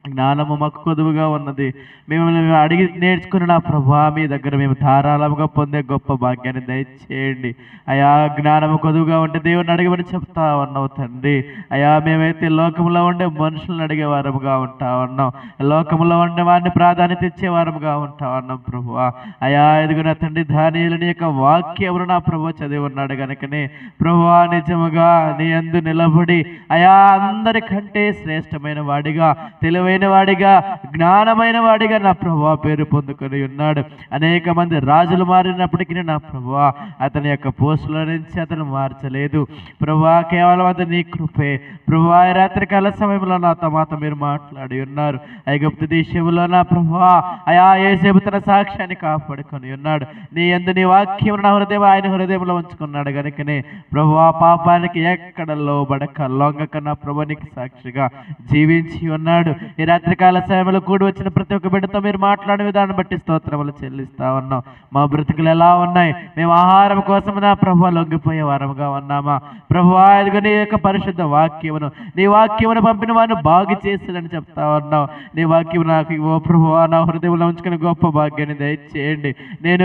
జ్ఞానము మాకు కొదువుగా ఉన్నది. మేము అడిగి నేర్చుకుని నా ప్రభువా మీ దగ్గర మేము ధారాళముగా పొందే గొప్ప భాగ్యాన్ని దయచేయండి. అయా జ్ఞానము కొదువుగా ఉంటే దేవుని అడిగమని చెప్తా ఉన్నావు తండ్రి. అయా మేమైతే లోకంలో ఉండే మనుషులను అడిగే వారముగా ఉంటా ఉన్నాం, లోకంలో ఉండే వారిని ప్రాధాన్యత ఇచ్చే వారముగా ఉంటా ఉన్నాం ప్రభువా. అయా ఇదిగో నా తండ్రి, దానియేలుని యొక్క వాక్యమును నా ప్రభువా చదివి ఉన్నాడు కనుకనే ప్రభువా నిజముగా నీ యందు నిలబడి అయా అందరికంటే శ్రేష్టమైన వాడిగా, తెలివైన వాడిగా, జ్ఞానమైన వాడిగా నా ప్రభువా పేరు పొందుకొని ఉన్నాడు. అనేక మంది రాజులు మారినప్పటికీ నా ప్రభువా అతని యొక్క పోస్టుల నుంచి అతను మార్చలేదు ప్రభువా. కేవలం అది నీ కృపే ప్రభువా. రాత్రికాల సమయంలో నాతో మాతో మీరు మాట్లాడి ఉన్నారు. ఐగుప్తు దేశంలో నా ప్రభువా అయా యేసేపు తన సాక్ష్యాన్ని కాపాడుకొని ఉన్నాడు. నీ యందు నీ వాక్యం నా హృదయం ఆయన హృదయంలో ఉంచుకున్నాడు కనుకనే ప్రభువా పాపానికి ఎక్కడ లోబడక లొంగక నా ప్రభునికి సాక్షిగా జీవించి ఉన్నాడు. ఈ రాత్రికాల సమయంలో కూడి వచ్చిన ప్రతి ఒక్క బిడ్డతో మీరు మాట్లాడే విధానం బట్టి స్తోత్రములు చెల్లిస్తా ఉన్నాం. మా బ్రతుకులు ఎలా ఉన్నాయి? మేము ఆహారం కోసం నా ప్రభువా లొంగిపోయే వారముగా ఉన్నామా ప్రభువా? ఇదిగో నీ యొక్క పరిశుద్ధ వాక్యమును, నీ వాక్యమును పంపిన వారిని బాగు చేసినని చెప్తా ఉన్నావు. నీ వాక్యము నాకు ఓ ప్రభువా నా హృదయంలో ఉంచుకుని గొప్ప భాగ్యాన్ని దయచేయండి.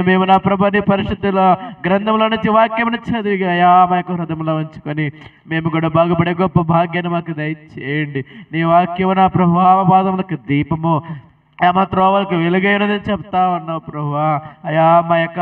మేము నా ప్రభు నీ పరిశుద్ధుల గ్రంథంలో నుంచి వాక్యమును చదివి అయా మా యొక్క హృదయంలో ఉంచుకొని మేము కూడా బాగుపడే గొప్ప భాగ్యాన్ని మాకు దయచేయండి. నీ వాక్యము నా ప్రభువా పాదములకు దీపము, మా త్రోవలకు వెలుగైనదని చెప్తా ఉన్నావు ప్రభువా. అయా మా యొక్క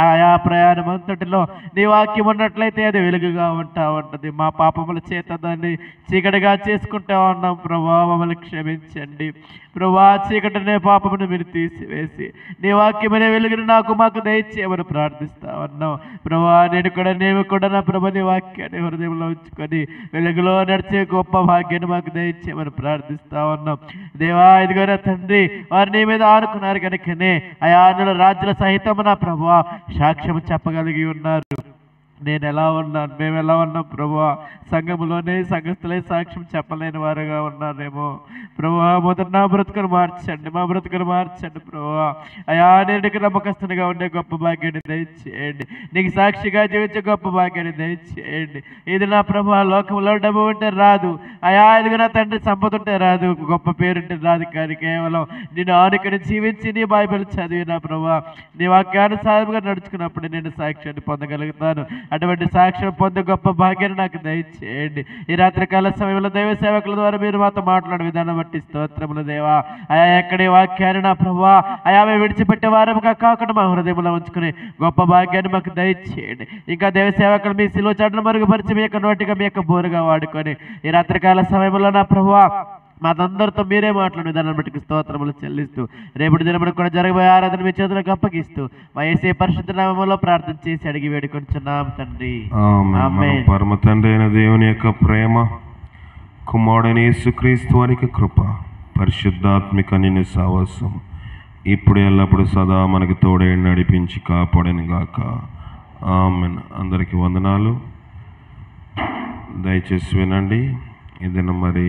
ఆయా ప్రయాణం అంతటిలో నీ వాక్యం ఉన్నట్లయితే అది వెలుగుగా ఉంటా ఉంటుంది. మా పాపముల చేత దాన్ని చీకటిగా చేసుకుంటా ఉన్నాం ప్రభువా. మమ్మల్ని క్షమించండి ప్రభువా. చీకటినే పాపమును మీరు తీసివేసి నీ వాక్యమనే వెలుగును మాకు దయచేయమని ప్రార్థిస్తా ఉన్నాం ప్రభువా. నేను కూడా నా ప్రభు నీ వాక్యాన్ని హృదయంలో ఉంచుకొని వెలుగులో నడిచే గొప్ప భాగ్యాన్ని మాకు దయచేయమని ప్రార్థిస్తా ఉన్నాం దేవా. ఇదిగో నా తండ్రి, వారు నీ మీద ఆనుకున్నారు కనుకనే అయా రాజ్యుల సహితము నా ప్రభువా సాక్ష్యం చెప్పగలిగి ఉన్నారు. నేను ఎలా ఉన్నాను, మేము ఎలా ఉన్నాం ప్రభువా? సంఘములోనే సంఘస్థులే సాక్ష్యం చెప్పలేని వారుగా ఉన్నారేమో ప్రభువా. మొదట నా బ్రతుకును మార్చండి, మా బ్రతుకును మార్చండి ప్రభువా. అయా నేను నమ్మకస్తునిగా ఉండే గొప్ప భాగ్యాన్ని దయచేయండి. నీకు సాక్షిగా జీవించే గొప్ప భాగ్యాన్ని దయచేయండి. ఇది నా ప్రభువా లోకంలో డబ్బు ఉంటే రాదు అయా, ఇదిగో నా తండ్రి సంపద ఉంటే రాదు, గొప్ప పేరుంటే రాదు, కానీ కేవలం నేను ఆనుకని జీవించి నీ బైబిల్ చదివి నా ప్రభువా నీ వాక్యానుసారంగా నడుచుకున్నప్పుడు నేను సాక్ష్యాన్ని పొందగలుగుతాను. అటువంటి సాక్ష్యం పొందే గొప్ప భాగ్యాన్ని నాకు దయచేయండి. ఈ రాత్రికాల సమయంలో దైవ సేవకుల ద్వారా మీరు మాతో మాట్లాడే విధానం బట్టి స్తోత్రములు దేవా. అయా ఎక్కడి వాక్యాన్ని నా ప్రభువా అయా మేము విడిచిపెట్టే వారముగా కాకుండా మా హృదయంలో ఉంచుకుని గొప్ప భాగ్యాన్ని మాకు దయచేయండి. ఇంకా దైవ సేవకులు మీ సిలువ చాటును మరుగుపరిచి మీ యొక్క నోటిగా మీ యొక్క బోరుగా వాడుకొని ఈ రాత్రికాల సమయంలో నా ప్రభువా మాదందరితో మీరే మాట్లాడిన విధానాన్ని బట్టి స్తోత్రములు చెల్లిస్తూ రేపటి దినమున కూడా జరగబోయే ఆరాధన మీ చేతులకు అప్పగిస్తూ మా యేసే పరిశుద్ధ నామములో ప్రార్థన చేసి అడిగి వేడుకొంచున్నాం తండ్రి. ఆమేన్. పరమ తండ్రి అయిన దేవుని యొక్క ప్రేమ, కుమారుడైన యేసుక్రీస్తు వారికి కృప, పరిశుద్ధాత్మిక నిన్ను సావాసం ఇప్పుడు ఎల్లప్పుడు సదా మనకి తోడే నడిపించి కాపాడని గాక. ఆమేన్. అందరికీ వందనాలు. దయచేసి వినండి. ఏదైనా మరి